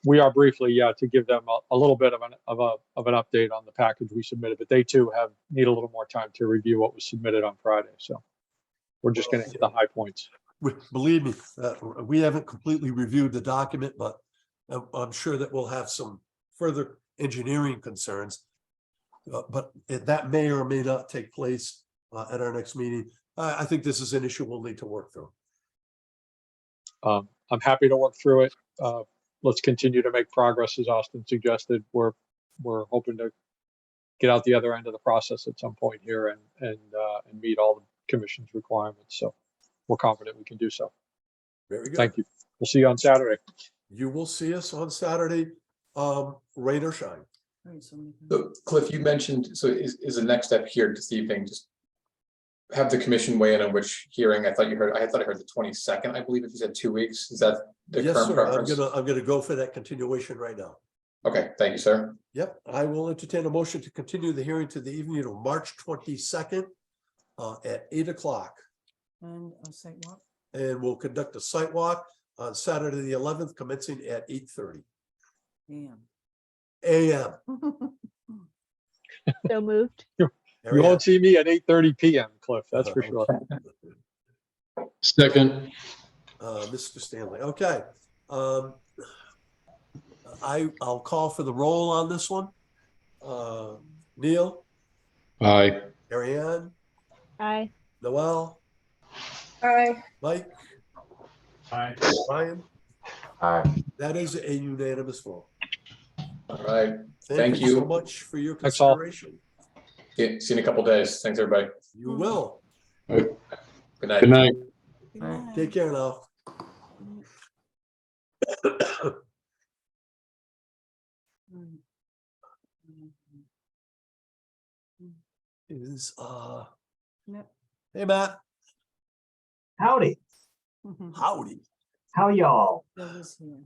S9: We are briefly, to give them a little bit of an update on the package we submitted, but they too need a little more time to review what was submitted on Friday. So we're just going to hit the high points.
S3: Believe me, we haven't completely reviewed the document, but I'm sure that we'll have some further engineering concerns. But that may or may not take place at our next meeting. I think this is an issue we'll need to work through.
S9: I'm happy to work through it. Let's continue to make progress, as Austin suggested. We're hoping to get out the other end of the process at some point here and meet all the commission's requirements. So we're confident we can do so.
S3: Very good.
S9: Thank you. We'll see you on Saturday.
S3: You will see us on Saturday, rain or shine.
S8: So Cliff, you mentioned, so is the next step here this evening, just have the commission weigh in on which hearing? I thought I heard the 22nd, I believe, if you said 2 weeks. Is that the
S3: Yes,
S8: current
S3: sir.
S8: preference?
S3: I'm gonna go for that continuation right now.
S8: Okay, thank you, sir.
S3: Yep, I will entertain a motion to continue the hearing to the evening of March 22nd at 8 o'clock.
S1: And a sidewalk.
S3: And we'll conduct a site walk on Saturday, the 11th, commencing at 8:30
S1: Damn.
S3: a.m.
S2: So moved.
S9: You won't see me at 8:30 p.m., Cliff. That's for sure.
S8: Second.
S3: Mr. Stanley. Okay. I'll call for the roll on this one. Neil,
S8: Aye.
S3: Ariane,
S2: Aye.
S3: Noel,
S2: Aye.
S3: Mike,
S7: Aye.
S3: Ryan.
S8: Aye.
S3: That is a unanimous vote.
S8: All right.
S3: Thank
S8: Thank
S3: you so
S8: you.
S3: much for your
S9: Thanks all.
S3: consideration.
S8: See you in a couple days. Thanks, everybody.
S3: You will.
S8: Good night.
S1: Good night.
S3: Take care now. Is
S1: Yep.
S3: hey Matt,
S10: Howdy,
S3: howdy.
S10: how y'all?
S1: Bill is here.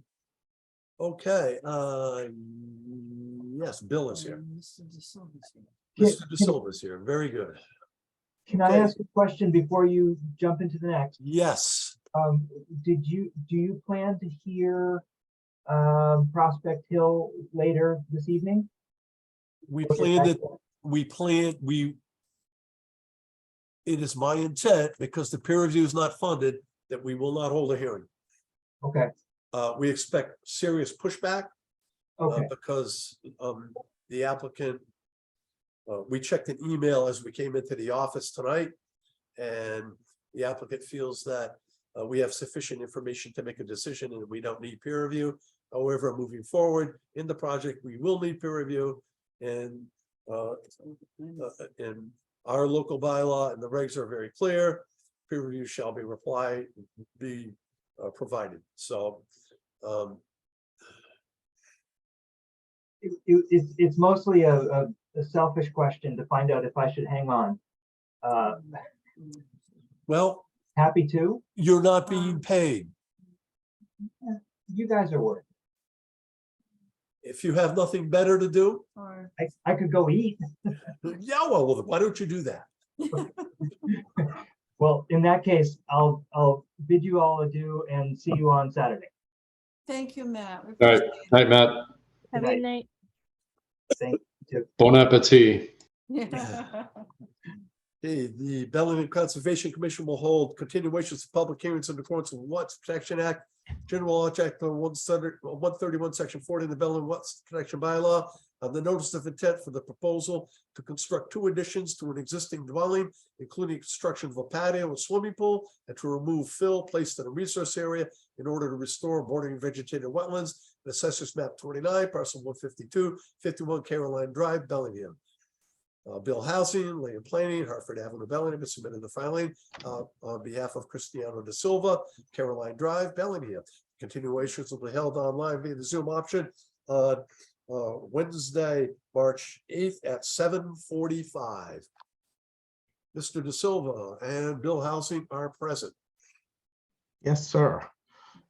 S3: Okay, yes, Bill is here.
S1: Mr. De Silva's here.
S3: Mr. De Silva's here. Very good.
S10: Can I
S3: Okay.
S10: ask a question before you jump into the next?
S3: Yes,
S10: Do you plan to hear Prospect Hill later this evening?
S3: we it is my intent, because the peer review is not funded, that we will not hold a hearing.
S10: Okay,
S3: We expect serious pushback
S10: okay,
S3: because the applicant, we checked an email as we came into the office tonight, and the applicant feels that we have sufficient information to make a decision and we don't need peer review. However, moving forward in the project, we will need peer review and in our local bylaw and the regs are very clear. Peer review shall be provided. So
S10: It's mostly a selfish question to find out if I should hang on.
S3: well,
S10: Happy to.
S3: you're not being paid.
S10: You guys are worth
S3: If you have nothing better to do,
S1: Or,
S10: it. I could go eat.
S3: yeah, well, why don't you do that?
S10: Well, in that case, I'll bid you all adieu and see you on Saturday.
S1: thank you, Matt. We
S9: All right,
S1: appreciate
S9: night, Matt.
S2: Have a
S10: night.
S2: good night.
S10: Thank you.
S9: Bon appetit.
S1: it.
S3: Okay, the Bellingham Conservation Commission will hold continuations of public hearings in accordance with Wetlands Protection Act, General Law, Chapter 131, Section 40 of the Bellingham Wetlands Protection Bylaw, on the notice of intent for the proposal to construct 2 additions to an existing dwelling, including construction of a patio and swimming pool, and to remove fill placed in a resource area in order to restore bordering vegetated wetlands. The Assessors Map 29, Parcel 152, 51 Caroline Drive, Bellingham. Bill Housing, Land Planning, Hartford Avenue, Bellingham, has submitted the filing on behalf of Cristiano da Silva, Caroline Drive, Bellingham. Continuations will be held online via the Zoom option on Wednesday, March 8th at 7:45. Mr. da Silva and Bill Housing are present.
S11: Yes, sir.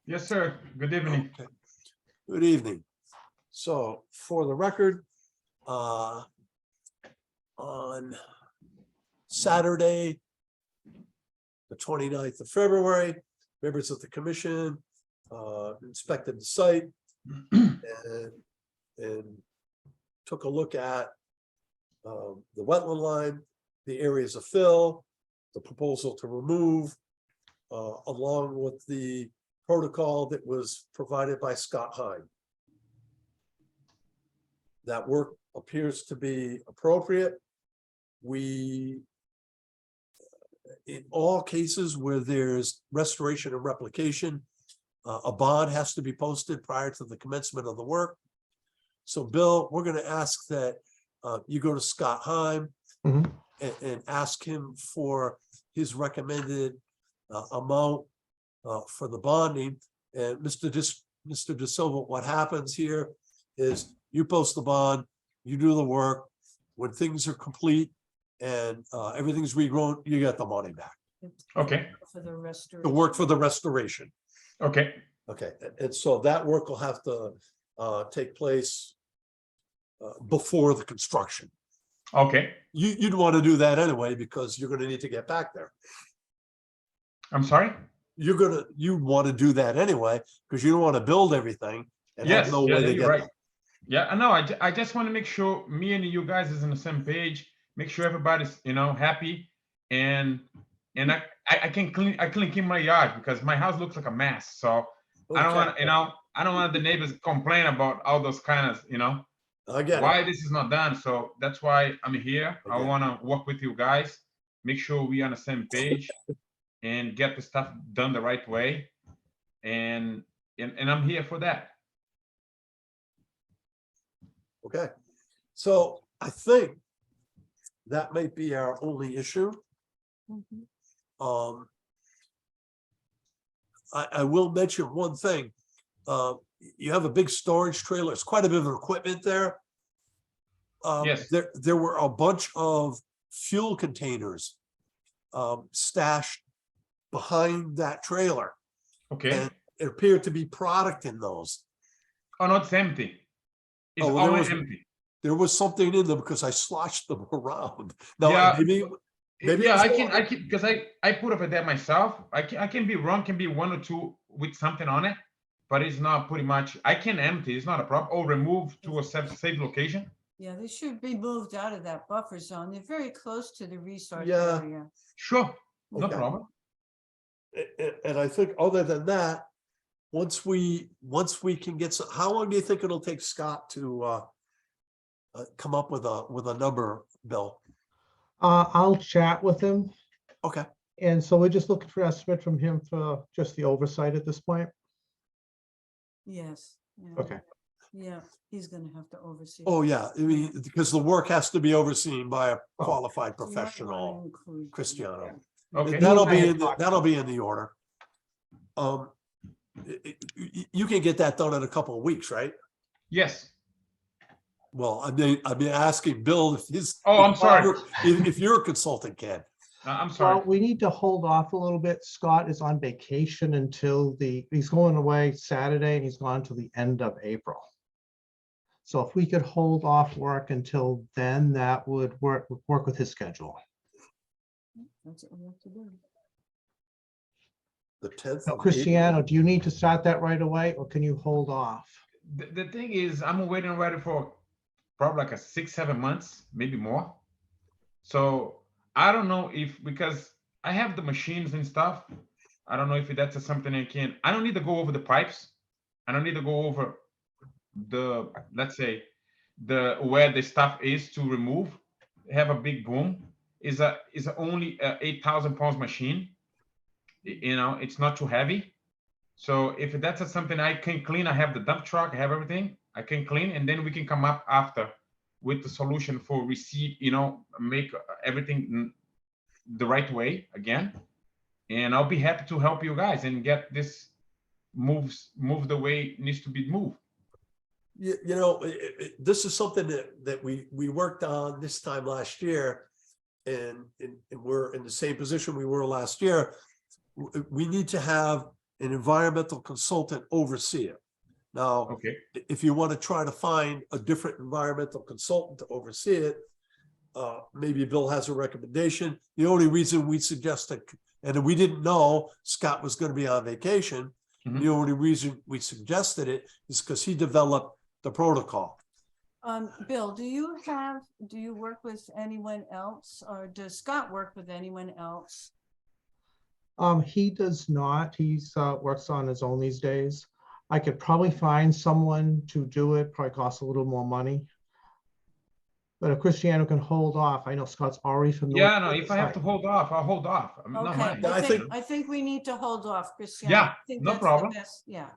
S12: Yes, sir. Good evening.
S3: Okay. Good evening. So for the record, on Saturday, the 29th of February, members of the commission inspected the site and took a look at the wetland line, the areas of fill, the proposal to remove, along with the protocol that was provided by Scott Hine. That work appears to be appropriate. We, in all cases where there's restoration and replication, a bond has to be posted prior to the commencement of the work. So Bill, we're going to ask that you go to Scott Hine
S11: Mhm.
S3: and ask him for his recommended amount for the bonding. And Mr. Da Silva, what happens here is you post the bond, you do the work. When things are complete and everything's regrown, you get the money back.
S12: Okay.
S1: For the
S3: The
S1: restoration.
S3: work for the restoration.
S12: Okay.
S3: Okay, and so that work will have to take place before the construction.
S12: Okay.
S3: You'd want to do that anyway, because you're going to need to get back there.
S12: I'm sorry.
S3: You want to do that anyway, because you don't want to build everything and
S12: Yes.
S3: have no
S12: Yeah,
S3: way to
S12: you're
S3: get
S12: right.
S3: there.
S12: Yeah, I know. I just want to make sure me and you guys is on the same page. Make sure everybody's happy, and I can clean my yard because my house looks like a mess. So I don't
S3: Okay.
S12: want I don't want the neighbors complain about all those kind of
S3: I get
S12: why
S3: it.
S12: this is not done. So that's why I'm here. I
S3: Okay.
S12: want to work with you guys, make sure we on the same page, and get the stuff done the right way. And I'm here for that.
S3: Okay, so I think that might be our only issue.
S1: Mhm.
S3: I will mention one thing. You have a big storage trailer. It's quite a bit of equipment there.
S12: Yes.
S3: There were a bunch of fuel containers stashed behind that trailer.
S12: Okay.
S3: And it appeared to be product in those.
S12: Oh, no, it's empty. It's
S3: Oh, well, there
S12: always
S3: was-
S12: empty.
S3: There was something in them because I sloshed them around. Now,
S12: Yeah.
S3: maybe
S12: Yeah,
S3: it's
S12: I
S3: water.
S12: can because I put over there myself. I can be wrong, can be 1 or 2 with something on it, but it's not pretty much. I can empty, it's not a problem, or remove to a safe location.
S1: Yeah, they should be moved out of that buffer zone. They're very close to the resource
S3: Yeah.
S1: area.
S12: Sure, no
S3: Okay.
S12: problem.
S3: And I think other than that, once we can get some, how long do you think it'll take Scott to come up with a number, Bill?
S11: I'll chat with him.
S3: Okay,
S11: And so we're just looking for an estimate from him for just the oversight at this point.
S1: Yes. Yeah.
S11: Okay.
S1: Yeah, he's gonna have to oversee.
S3: Oh, yeah, I mean, because the work has to be overseen by a
S11: Oh.
S3: qualified
S1: So you might wanna
S3: professional,
S1: include him.
S3: Cristiano.
S12: Okay.
S3: That'll
S11: Me and I
S3: be
S11: had
S3: in,
S11: talked
S3: that'll
S11: about
S3: be in the order. You can get that done in a couple of weeks, right?
S12: Yes.
S3: Well, I've been asking Bill if his.
S12: Oh, I'm sorry.
S3: If your consultant can.
S12: I'm sorry.
S11: Well, we need to hold off a little bit. Scott is on vacation until he's going away Saturday and he's gone to the end of April. So if we could hold off work until then, that would work with his schedule.
S1: That's what we have to do.
S3: The 10th.
S11: Now,
S3: of
S11: Cristiano, do you need to start that right away or can you hold off?
S12: The thing is, I'm waiting already for probably like a 6-7 months, maybe more. So I don't know if, because I have the machines and stuff, I don't know if that's something I don't need to go over the pipes. I don't need to go over the, let's say, where the stuff is to remove. Have a big boom. Is only a 8,000 pounds machine. You know, it's not too heavy. So if that's something I can clean, I have the dump truck, I have everything I can clean, and then we can come up after with the solution for receipt, you know, make everything the right way again. And I'll be happy to help you guys and get this moved the way it needs to be moved.
S3: You know, this is something that we worked on this time last year, and we're in the same position we were last year. We need to have an environmental consultant oversee it. Now,
S12: Okay.
S3: if you want to try to find a different environmental consultant to oversee it, maybe Bill has a recommendation. The only reason we suggested, and we didn't know Scott was going to be on vacation,
S12: Mhm.
S3: the only reason we suggested it is because he developed the protocol.
S1: Bill, do you work with anyone else, or does Scott work with anyone else?
S11: He does not. He's works on his own these days. I could probably find someone to do it, probably costs a little more money. But if Cristiano can hold off, I know Scott's already familiar.
S12: Yeah, no,
S11: with
S12: if
S11: the
S12: I have to
S11: site.
S12: hold off, I'll hold off. I mean, not
S1: Okay,
S12: mine.
S3: Yeah, I think-
S1: I think we need to hold off, Christian.
S12: Yeah,
S1: I think
S12: no
S1: that's
S12: problem.
S1: the best. Yeah.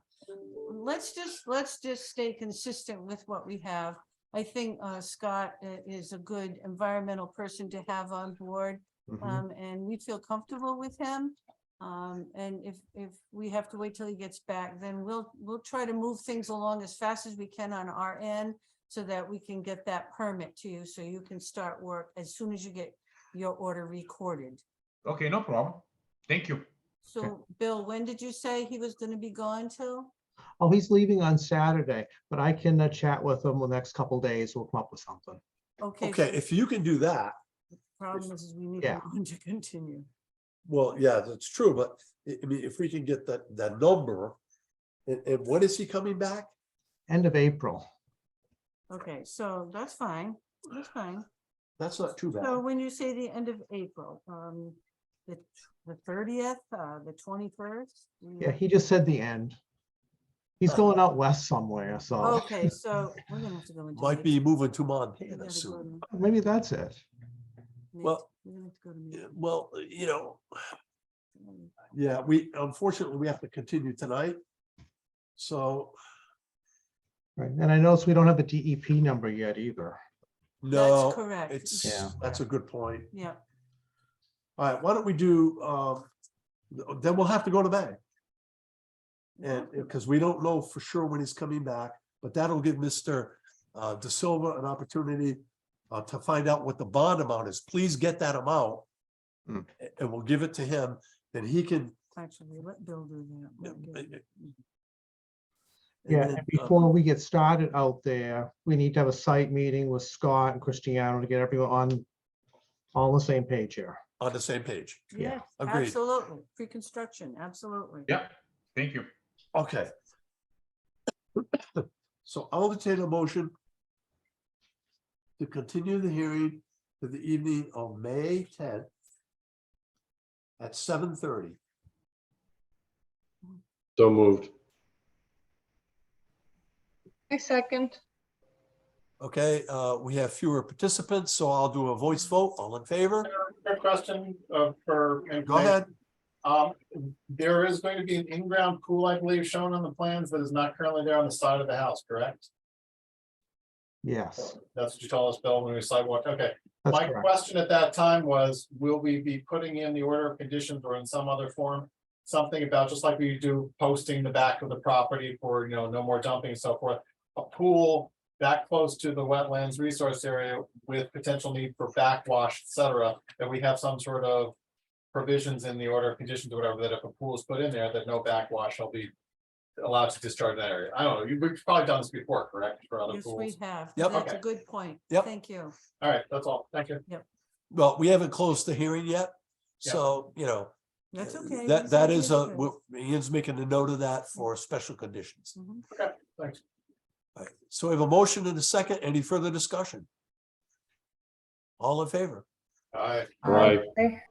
S1: Let's just stay consistent with what we have. I think Scott is a good environmental person to have on board.
S11: Mhm.
S1: And we feel comfortable with him. And if we have to wait till he gets back, then we'll try to move things along as fast as we can on our end, so that we can get that permit to you, so you can start work as soon as you get your order recorded.
S12: Okay, no problem. Thank you.
S1: So, Bill, when did you say he was gonna be gone till?
S11: Oh, he's leaving on Saturday, but I can chat with him the next couple days. We'll come up with something.
S1: Okay.
S3: Okay,
S1: so
S3: if you can do that,
S1: Problem is we need
S11: Yeah.
S1: him to continue.
S3: well, yeah, that's true, but I mean, if we can get that number, and when is he coming back?
S11: End of April.
S1: Okay, so that's fine, that's fine.
S3: That's not too
S1: So
S3: bad.
S1: when you say the end of April, the 30th, the 21st?
S11: Yeah, he just said the end. He's going out west somewhere, so
S1: Okay, so we're gonna have to go into.
S3: Might be moving to
S1: We
S3: Montana
S1: gotta go
S3: soon.
S1: to
S11: maybe that's it.
S3: Well,
S1: we're gonna have to go to
S3: Yeah,
S1: May.
S3: well, you know, yeah, unfortunately, we have to continue tonight. So,
S11: Right, and I notice we don't have a DEP number yet either.
S3: no,
S1: That's correct.
S11: Yeah.
S3: that's a good point.
S1: Yeah,
S3: All right, why don't we do, then we'll have to go to May. And because we don't know for sure when he's coming back, but that'll give Mr. De Silva an opportunity to find out what the bond amount is. Please get that amount.
S11: Hmm.
S3: And we'll give it to him, then he can.
S1: actually, let Bill do that. Let Bill-
S11: Yeah,
S3: then,
S11: and before we get started out there, we need to have a site meeting with Scott and Cristiano to get everyone on the same page here.
S3: On the same page.
S1: Yeah,
S3: agreed.
S1: absolutely. Pre-construction, absolutely.
S12: Yeah, thank you.
S3: Okay. So I'll entertain a motion to continue the hearing to the evening of May 10th at 7:30.
S9: So moved.
S2: I second.
S3: Okay, we have fewer participants, so I'll do a voice vote. All in favor?
S7: Quick question for.
S3: Go ahead.
S7: There is going to be an in-ground pool, I believe, shown on the plans that is not currently there on the side of the house, correct?
S11: Yes,
S7: That's what you told us, Bill, when we sidewalked. Okay.
S11: that's
S7: My
S11: correct.
S7: question at that time was, will we be putting in the order of conditions or in some other form? Something about, just like we do posting the back of the property for, no more dumping and so forth. A pool that close to the wetlands resource area with potential need for backwash, et cetera, that we have some sort of provisions in the order of conditions or whatever, that if a pool is put in there, that no backwash shall be allowed to discharge in that area. I don't know, we've probably done this before, correct, for other
S1: Yes, we
S7: pools?
S1: have.
S3: Yep.
S1: That's a
S7: Okay.
S1: good point.
S3: Yep.
S1: Thank you.
S7: All right, that's all, thank you.
S3: Well, we haven't closed the hearing yet,
S7: Yeah.
S3: so,
S1: That's okay.
S3: that,
S1: These
S3: that
S1: ideas
S3: is
S1: are good.
S3: Ian's making a note of that for special conditions.
S1: Mhm.
S7: Okay, thanks.
S3: All right, so we have a motion and a second. Any further discussion? All in favor?
S7: All right.
S9: Right.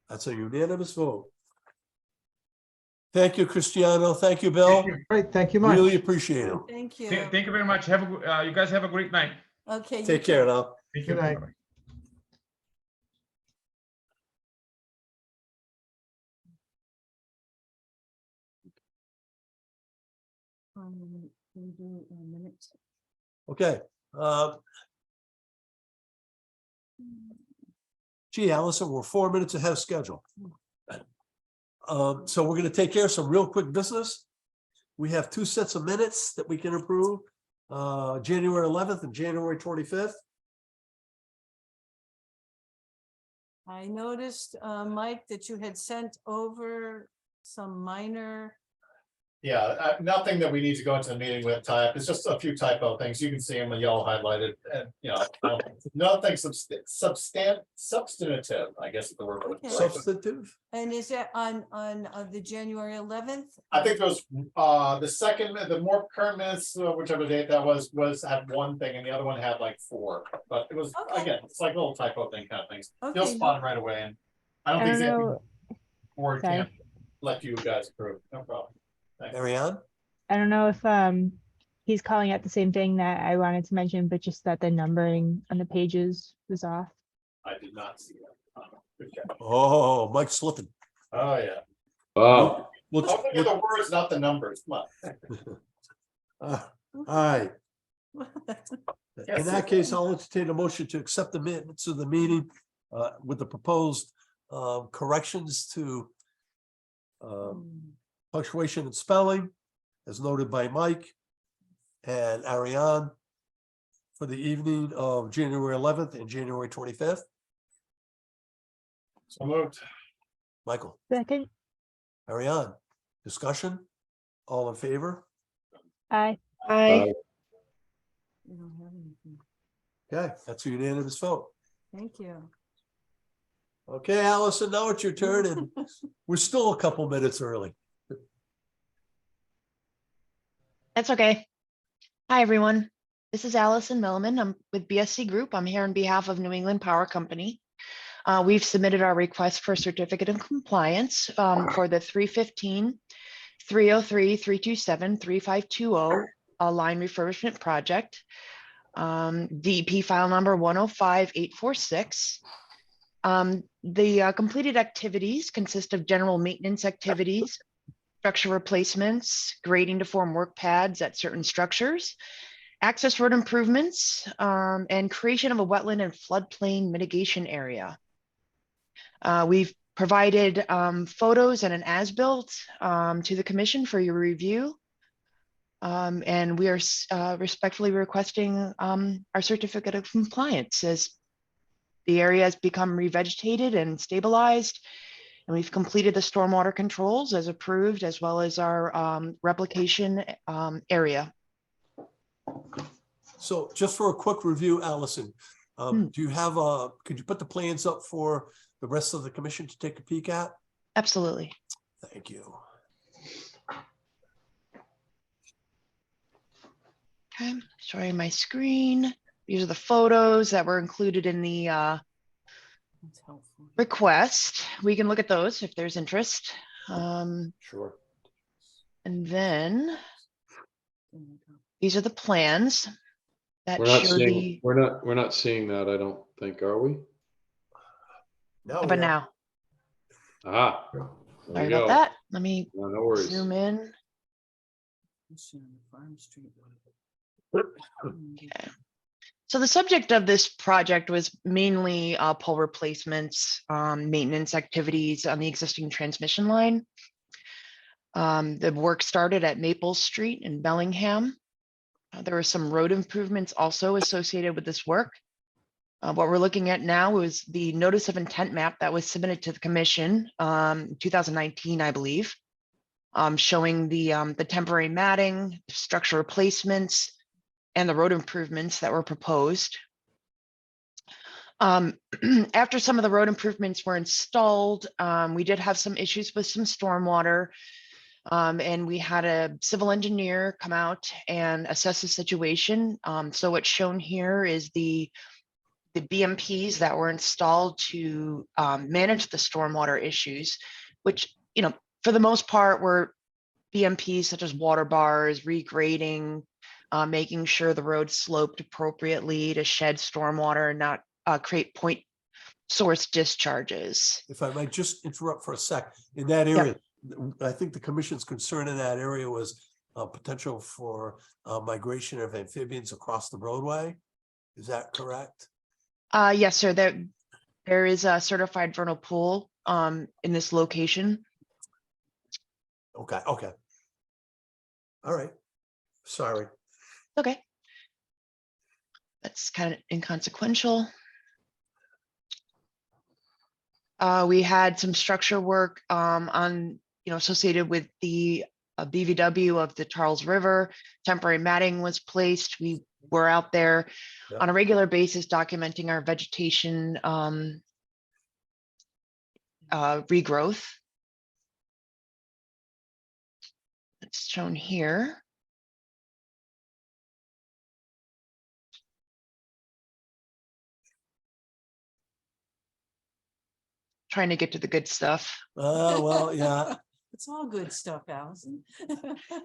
S3: That's a unanimous vote. Thank you, Cristiano. Thank you, Bill.
S11: Great, thank you much.
S3: Really appreciate it.
S1: Thank you.
S12: Thank you very much. Have you guys have a great night.
S1: Okay. you
S3: Take
S1: too.
S3: care now.
S12: Thank you.
S11: Good night.
S12: Bye-bye.
S1: Can we do a minute?
S3: Okay. Gee, Allison, we're 4 minutes ahead of schedule. So we're gonna take care of some real quick business. We have 2 sets of minutes that we can approve, January 11th and January 25th.
S1: I noticed, Mike, that you had sent over some minor,
S7: Yeah, nothing that we need to go into the meeting with type. It's just a few typo things. You can see them in yellow highlighted and, nothing substantive, I guess is the word.
S1: Okay.
S3: Substantive.
S1: and is that on the January 11th?
S7: I think those, the second, the more current minutes, whichever date that was had one thing and the other one had like 4. But it was,
S1: Okay.
S7: again, it's like little typo thing kind of things. You'll
S1: Okay,
S7: spot it right away, and I don't think there's anything board
S13: Sorry.
S7: can't let you guys approve. No problem. Thanks.
S3: Marianne?
S13: I don't know if he's calling out the same thing that I wanted to mention, but just that the numbering on the pages was off.
S7: I did not see that. Good catch.
S3: Oh, Mike's slipping.
S7: Oh, yeah.
S9: Wow.
S3: We'll-
S7: Don't look at the words, not the numbers. Come on.
S3: All right. In
S7: Yes.
S3: that case, I'll entertain a motion to accept the minutes of the meeting with the proposed corrections to punctuation and spelling, as noted by Mike and Ariane for the evening of January 11th and January 25th.
S7: So moved.
S3: Michael,
S13: Second,
S3: Ariane, discussion? All in favor?
S13: aye.
S2: Aye.
S1: We don't have anything.
S3: Okay, that's a unanimous vote.
S1: Thank you.
S3: Okay, Allison, now it's your turn, and we're still a couple minutes early.
S14: That's okay. Hi, everyone. This is Allison Milliman. I'm with BSC Group. I'm here on behalf of New England Power Company. We've submitted our request for certificate of compliance for the 315, 303, 327, 3520 line refurbishment project. DEP file number 105846. The completed activities consist of general maintenance activities, structure replacements, grading to form work pads at certain structures, access road improvements, and creation of a wetland and floodplain mitigation area. We've provided photos and an as-built to the commission for your review. And we are respectfully requesting our certificate of compliance as the area has become revegetated and stabilized. And we've completed the stormwater controls as approved, as well as our replication area.
S3: So just for a quick review, Allison, do you have could you put the plans up for the rest of the commission to take a peek at?
S14: Absolutely.
S3: Thank you.
S14: Okay, showing my screen. These are the photos that were included in the
S1: That's helpful.
S14: request. We can look at those if there's interest.
S3: Sure.
S14: And then these are the plans that
S9: We're not
S14: show
S9: seeing,
S14: the,
S9: we're not seeing that, I don't think, are we?
S3: Now,
S14: but now,
S9: Ah,
S14: Sorry about that. Let me
S9: No worries.
S14: zoom in.
S1: Farm Street.
S14: Okay. So the subject of this project was mainly pole replacements, maintenance activities on the existing transmission line. The work started at Maple Street in Bellingham. There were some road improvements also associated with this work. What we're looking at now is the notice of intent map that was submitted to the commission, 2019, I believe, showing the temporary matting, structure replacements, and the road improvements that were proposed. After some of the road improvements were installed, we did have some issues with some stormwater. And we had a civil engineer come out and assess the situation. So what's shown here is the BMPs that were installed to manage the stormwater issues, which, you know, for the most part were BMPs such as water bars, regrading, making sure the road sloped appropriately to shed stormwater and not create point source discharges.
S3: If I might just interrupt for a sec, in that area, I think the commission's concern in that area was potential for migration of amphibians across the roadway. Is that correct?
S14: Yes, sir. There is a certified vernal pool in this location.
S3: Okay, okay. All right. Sorry.
S14: Okay. That's kind of inconsequential. We had some structure work on, associated with the BVW of the Charles River. Temporary matting was placed. We were out there on a regular basis documenting our vegetation regrowth. It's shown here. Trying to get to the good stuff.
S3: Well, yeah.
S1: It's all good stuff, Allison.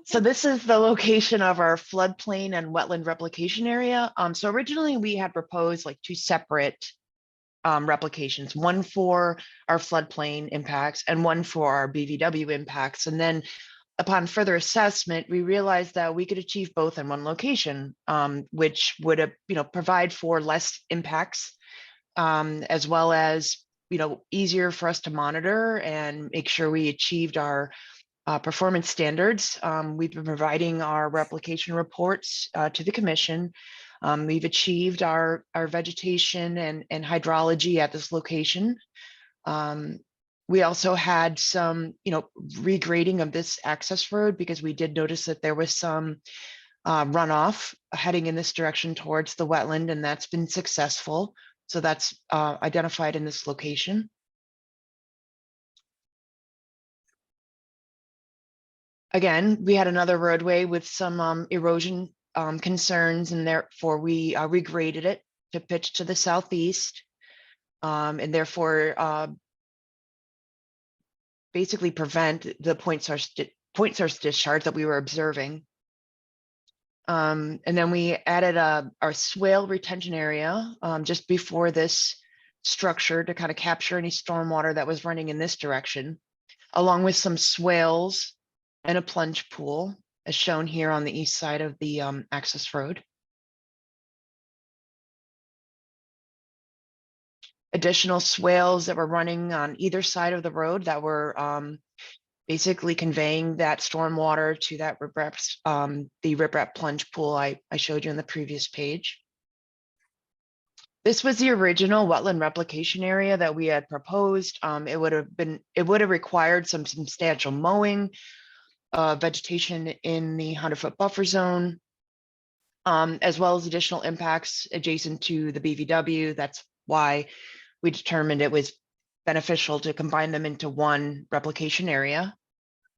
S14: So this is the location of our floodplain and wetland replication area. So originally we had proposed like two separate replications, one for our floodplain impacts and one for our BVW impacts. And then upon further assessment, we realized that we could achieve both in one location, which would, provide for less impacts, as well as, easier for us to monitor and make sure we achieved our performance standards. We've been providing our replication reports to the commission. We've achieved our vegetation and hydrology at this location. We also had some, regrading of this access road because we did notice that there was some runoff heading in this direction towards the wetland, and that's been successful. So that's identified in this location. Again, we had another roadway with some erosion concerns, and therefore we regraded it to pitch to the southeast, and therefore basically prevent the point source discharge that we were observing. And then we added our swale retention area just before this structure to kind of capture any stormwater that was running in this direction, along with some swales and a plunge pool, as shown here on the east side of the access road. Additional swales that were running on either side of the road that were basically conveying that stormwater to that the riprap plunge pool I showed you in the previous page. This was the original wetland replication area that we had proposed. It would have required some substantial mowing, vegetation in the 100-foot buffer zone, as well as additional impacts adjacent to the BVW. That's why we determined it was beneficial to combine them into one replication area.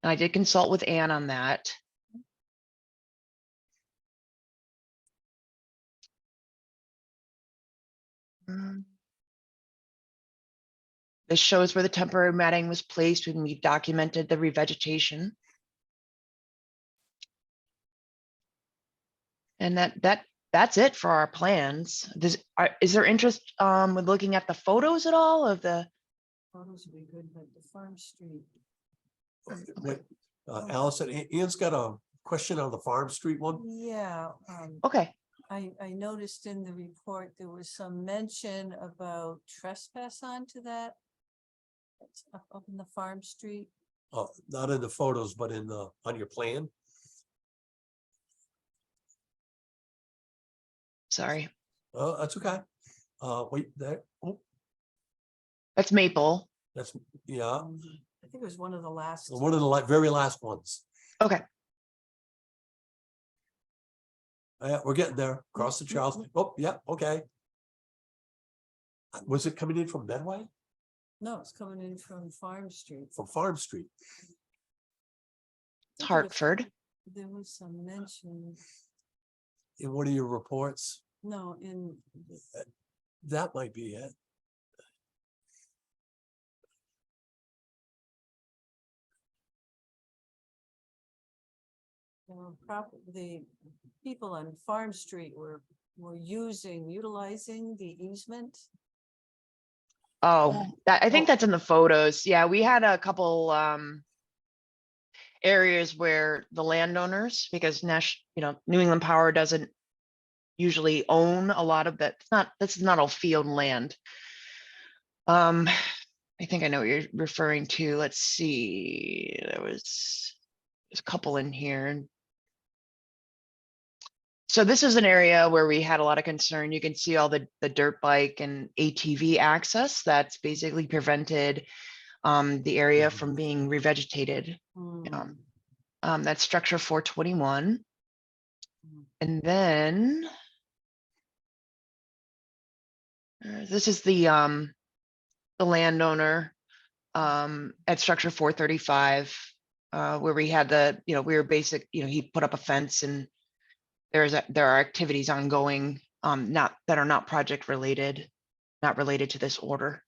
S14: And I did consult with Ann on that. This shows where the temporary matting was placed when we documented the revegetation. And that's it for our plans. Is there interest with looking at the photos at all of the?
S1: Photos would be good, but the Farm Street.
S3: Wait, Allison, Ian's got a question on the Farm Street one.
S1: Yeah,
S14: Okay,
S1: I noticed in the report, there was some mention about trespass onto that. It's up in the Farm Street.
S3: Not in the photos, but in the, on your plan.
S14: sorry.
S3: Oh, that's okay. Wait, that, oh,
S14: That's Maple.
S3: that's, yeah,
S1: I think it was one of the last.
S3: one of the very last ones.
S14: Okay,
S3: Yeah, we're getting there. Across the Charles. Oh, yeah, okay. Was it coming in from Medway?
S1: No, it's coming in from Farm Street.
S3: From Farm Street?
S14: it's Hartford.
S1: There was some mention,
S3: In one of your reports?
S1: no, in,
S3: That might be it.
S1: the people on Farm Street were utilizing the easement.
S14: Oh, I think that's in the photos. Yeah, we had a couple areas where the landowners, because New England Power doesn't usually own a lot of that. This is not all field land. I think I know what you're referring to. Let's see. There's a couple in here. So this is an area where we had a lot of concern. You can see all the dirt bike and ATV access that's basically prevented the area from being revegetated. That's structure 421. And then this is the landowner at structure 435, where we had we were he put up a fence, and there are activities ongoing that are not project related, not related to this order.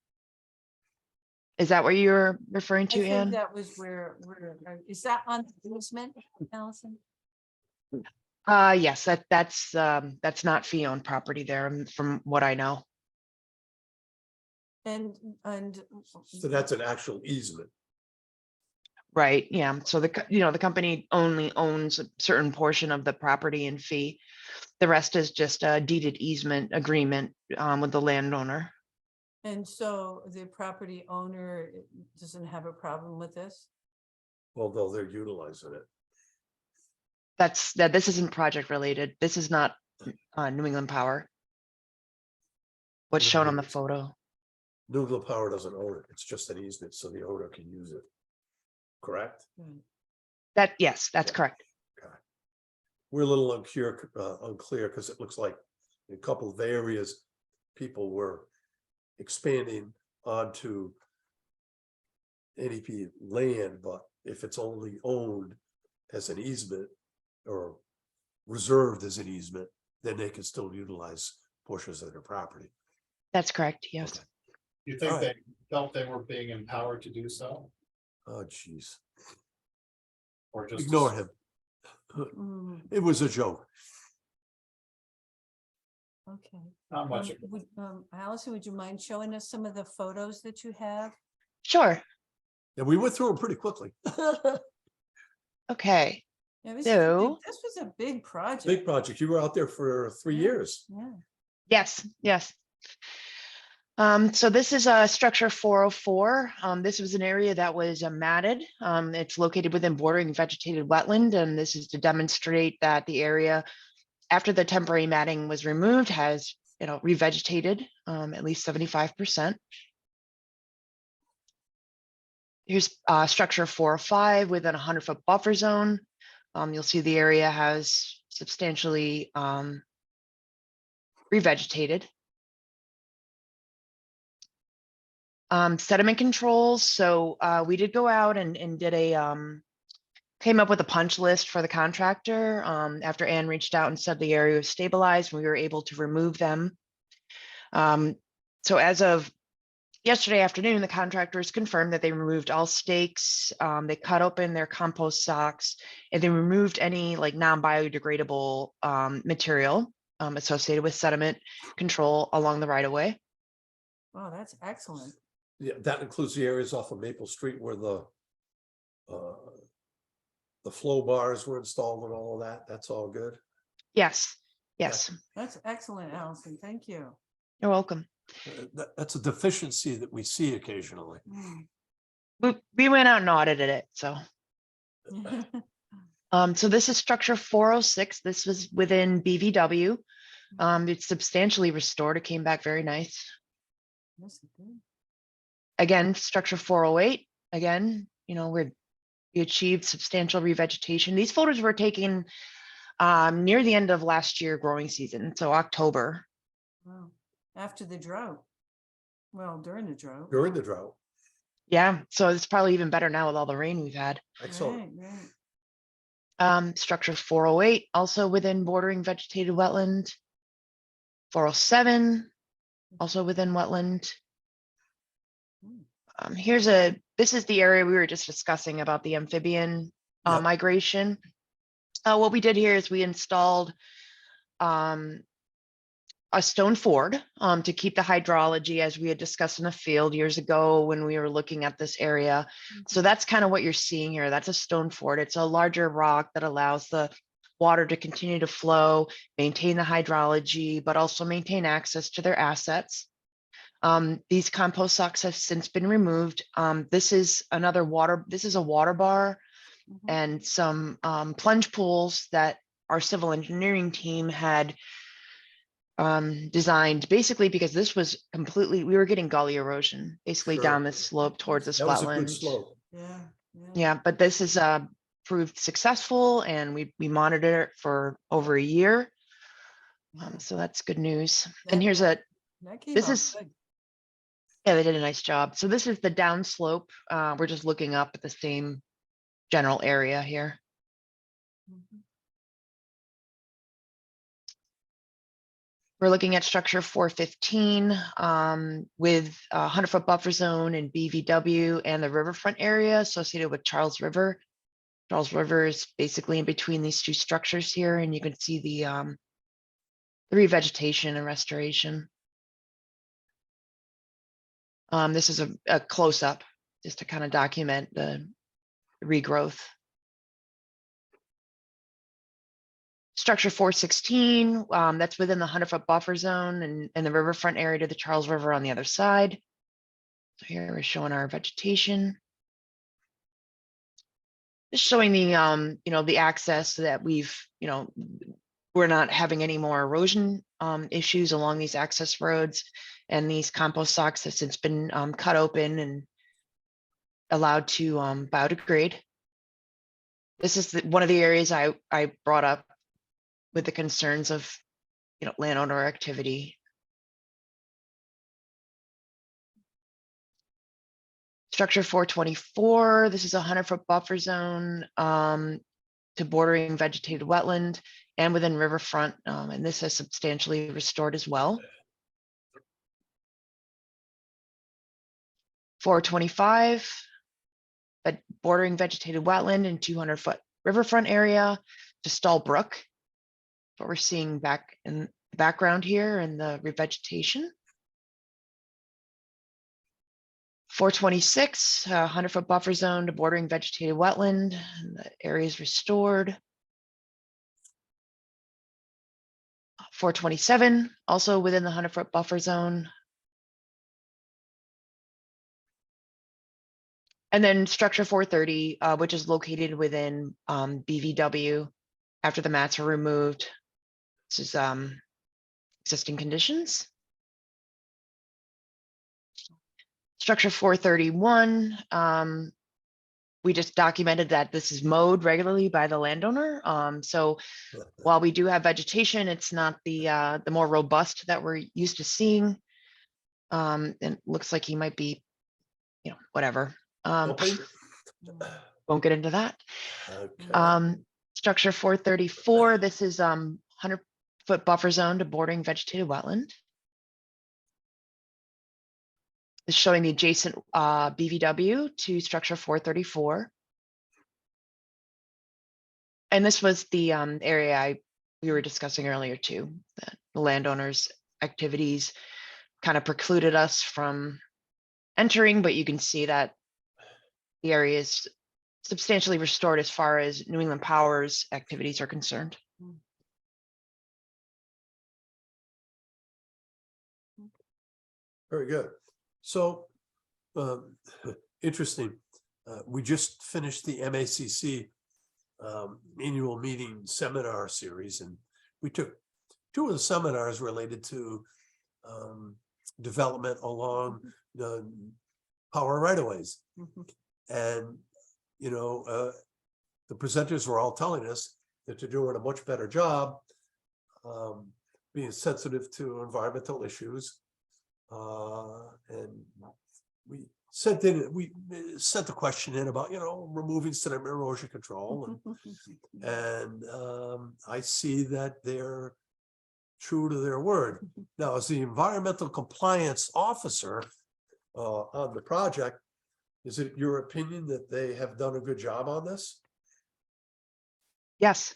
S14: Is that what you're referring
S1: I
S14: to,
S1: think
S14: Ann?
S1: that was where, is that on the easement, Allison?
S14: Yes, that's not fee owned property there, from what I know.
S1: And
S3: So that's an actual easement.
S14: Right, yeah. So the company only owns a certain portion of the property and fee. The rest is just a deeded easement agreement with the landowner.
S1: And so the property owner doesn't have a problem with this?
S3: Although they're utilizing it.
S14: This isn't project related. This is not New England Power. What's shown on the photo.
S3: New England Power doesn't own it. It's just an easement, so the owner can use it. Correct?
S14: Yes, that's correct.
S3: We're a little unclear because it looks like in a couple of areas, people were expanding onto NEP land, but if it's only owned as an easement or reserved as an easement, then they can still utilize portions of their property.
S14: That's correct, yes.
S3: Okay.
S7: You think
S3: All
S7: they felt they were being empowered to do so?
S3: Oh, geez.
S7: Or just
S3: Ignore him. It was a joke.
S1: Okay.
S7: Not much.
S1: Allison, would you mind showing us some of the photos that you have?
S14: Sure.
S3: And we went through them pretty quickly.
S14: Okay.
S1: Yeah, this was a big project.
S3: Big project. You were out there for 3 years.
S1: Yeah.
S14: Yes. So this is a structure 404. This was an area that was matted. It's located within bordering vegetated wetland, and this is to demonstrate that the area, after the temporary matting was removed, has revegetated at least 75%. Here's structure 405 within a 100-foot buffer zone. You'll see the area has substantially revegetated. Sediment controls. So we did go out and did came up with a punch list for the contractor after Ann reached out and said the area was stabilized. We were able to remove them. So as of yesterday afternoon, the contractors confirmed that they removed all stakes. They cut open their compost socks, and they removed any non-biodegradable material associated with sediment control along the right of way.
S1: Oh, that's excellent.
S3: Yeah, that includes the areas off of Maple Street where the the flow bars were installed and all of that. That's all good.
S14: Yes, yes,
S1: That's excellent, Allison. Thank you.
S14: you're welcome.
S3: That's a deficiency that we see occasionally.
S14: We went out and audited it, so. So this is structure 406. This was within BVW. It's substantially restored. It came back very nice.
S1: Yes, it did.
S14: Again, structure 408, again, we achieved substantial revegetation. These photos were taken near the end of last year growing season, so October.
S1: Wow. After the drought. Well, during the drought.
S3: During the drought.
S14: Yeah, so it's probably even better now with all the rain we've had.
S3: Excellent.
S1: Right.
S14: Structure 408, also within bordering vegetated wetland. 407, also within wetland. This is the area we were just discussing about the amphibian
S3: Yep.
S14: migration. What we did here is we installed a stone ford to keep the hydrology, as we had discussed in the field years ago when we were looking at this area. So that's kind of what you're seeing here. That's a stone ford. It's a larger rock that allows the water to continue to flow, maintain the hydrology, but also maintain access to their assets. These compost socks have since been removed. This is a water bar and some plunge pools that our civil engineering team had designed, basically because this was completely, we were getting gully erosion basically
S3: Sure.
S14: down this slope towards this
S3: That was a good
S14: wetland.
S3: slope.
S1: Yeah.
S14: Yeah, but this is proved successful, and we monitored it for over a year. So that's good news. And here's
S1: That came
S14: this
S1: out
S14: is,
S1: good.
S14: yeah, they did a nice job. So this is the downslope. We're just looking up at the same general area here. We're looking at structure 415 with a 100-foot buffer zone in BVW and the riverfront area associated with Charles River. Charles River is basically in between these two structures here, and you can see the revegetation and restoration. This is a close-up just to kind of document the regrowth. Structure 416, that's within the 100-foot buffer zone and the riverfront area to the Charles River on the other side. So here we're showing our vegetation. Just showing the, the access so that we're not having any more erosion issues along these access roads, and these compost socks have since been cut open and allowed to biodegrade. This is one of the areas I brought up with the concerns of, landowner activity. Structure 424, this is a 100-foot buffer zone to bordering vegetated wetland and within riverfront, and this has substantially restored as well. 425, bordering vegetated wetland and 200-foot riverfront area to Stall Brook. What we're seeing back in the background here and the revegetation. 426, 100-foot buffer zone to bordering vegetated wetland, and the area is restored. 427, also within the 100-foot buffer zone. And then structure 430, which is located within BVW after the mats are removed. This is existing conditions. Structure 431, we just documented that this is mowed regularly by the landowner. So while we do have vegetation, it's not the more robust that we're used to seeing. And it looks like he might be, whatever. Won't get into that.
S3: Okay.
S14: Structure 434, this is 100-foot buffer zone to bordering vegetated wetland. Is showing the adjacent BVW to structure 434. And this was the area we were discussing earlier too, that the landowners' activities kind of precluded us from entering, but you can see that the area is substantially restored as far as New England Power's activities are concerned.
S3: Very good. So, interesting. We just finished the MACC annual meeting seminar series, and we took two of the seminars related to development along the power right-of-ways. And, you know, the presenters were all telling us that they're doing a much better job being sensitive to environmental issues. And we sent the question in about, you know, removing sediment erosion control. And I see that they're true to their word. Now, as the environmental compliance officer on the project, is it your opinion that they have done a good job on this?
S14: Yes,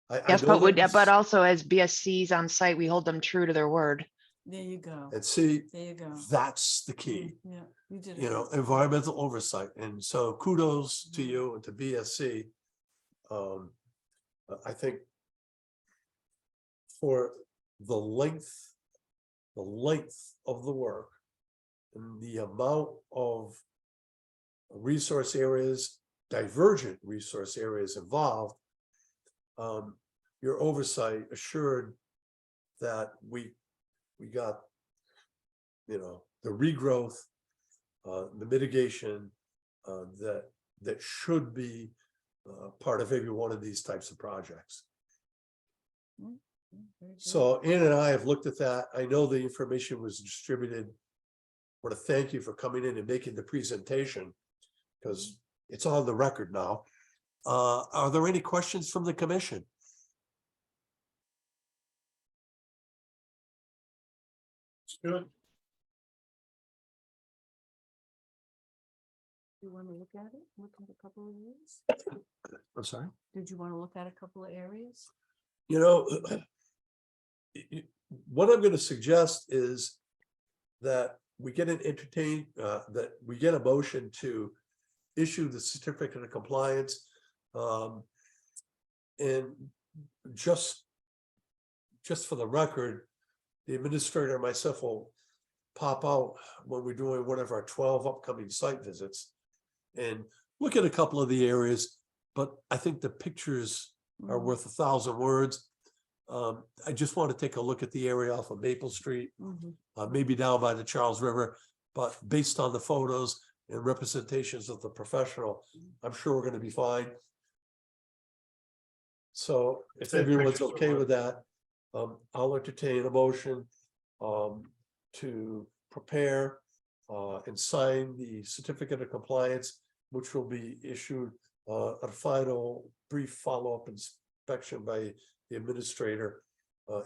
S3: I
S14: yes,
S3: know that
S14: but
S3: this-
S14: also as BSCs on site, we hold them true to their word.
S1: There you go.
S3: And see,
S1: There you go.
S3: that's the key.
S1: Yeah, you did. a
S3: You know,
S1: good job.
S3: environmental oversight. And so kudos to you and to BSC. I think for the length of the work and the amount of resource areas, divergent resource areas involved, your oversight assured that we got, you know, the regrowth, the mitigation that should be part of every one of these types of projects.
S1: Very good.
S3: So Ann and I have looked at that. I know the information was distributed. I want to thank you for coming in and making the presentation because it's on the record now. Are there any questions from the commission?
S7: Good.
S1: You want to look at it? Look at a couple of areas?
S3: I'm sorry.
S1: Did you want to look at a couple of areas?
S3: You know, what I'm going to suggest is that we get that we get a motion to issue the certificate of compliance. And just for the record, the administrator and myself will pop out when we're doing one of our 12 upcoming site visits and look at a couple of the areas, but I think the pictures are worth 1,000 words. I just want to take a look at the area off of Maple Street, maybe down by the Charles River, but based on the photos and representations of the professional, I'm sure we're going to be fine. So if
S7: Take
S3: everyone's
S7: pictures of
S3: okay
S7: what-
S3: with that, I'll entertain a motion to prepare and sign the certificate of compliance, which will be issued a final brief follow-up inspection by the administrator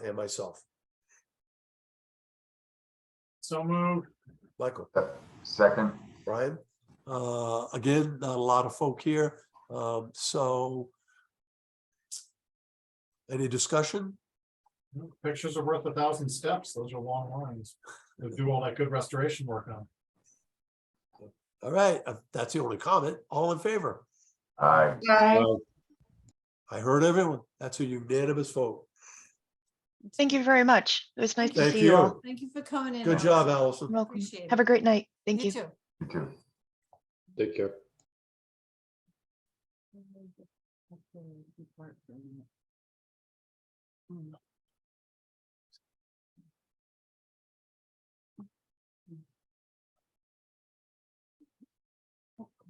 S3: and myself.
S7: So moved.
S3: Michael,
S15: Second.
S3: Brian, again, not a lot of folk here, so any discussion?
S7: Pictures are worth 1,000 steps. Those are long lines. They'll do all that good restoration work on.
S3: All right, that's the only comment. All in favor?
S15: Aye.
S3: I heard everyone. That's a unanimous vote.
S14: Thank you very much. It was nice to
S3: Thank
S14: see you all.
S3: you.
S1: Thank you for coming in.
S3: Good job,
S1: Allison.
S3: Allison.
S14: You're welcome.
S1: Appreciate
S14: Have a
S1: it.
S14: great night. Thank you.
S1: You too.
S15: You too.
S9: Take care.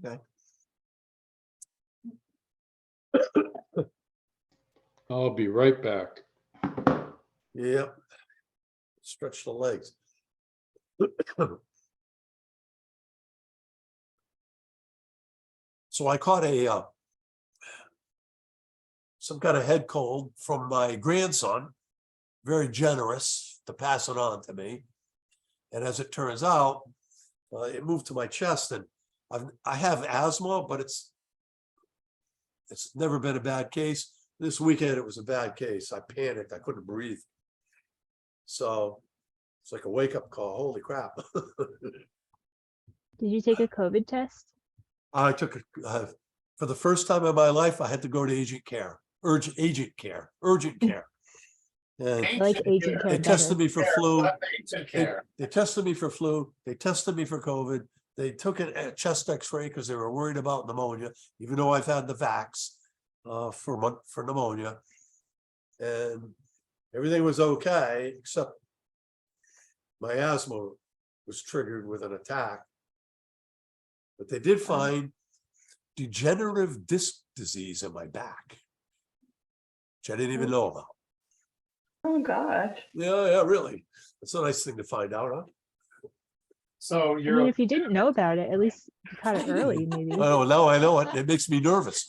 S3: Okay.
S9: I'll be right back.
S3: Yep. Stretch the legs. So I caught some kind of head cold from my grandson, very generous to pass it on to me. And as it turns out, it moved to my chest, and I have asthma, but it's never been a bad case. This weekend, it was a bad case. I panicked. I couldn't breathe. So it's like a wake up call. Holy crap.
S13: Did you take a COVID test?
S3: I took, for the first time in my life, I had to go to urgent care. And
S13: I like agent care
S3: they tested
S13: better.
S3: me for flu.
S7: Ancient
S3: They,
S7: care.
S3: they tested me for flu. They tested me for COVID. They took a chest X-ray because they were worried about pneumonia, even though I've had the vax for pneumonia. And everything was okay, except my asthma was triggered with an attack. But they did find degenerative disc disease in my back, which I didn't even know about.
S2: Oh, gosh.
S3: Yeah, really. That's a nice thing to find out, huh?
S7: So
S13: I mean,
S7: you're,
S13: if you didn't know about it, at least you caught it early, maybe.
S3: Oh, now I know it. It makes me nervous.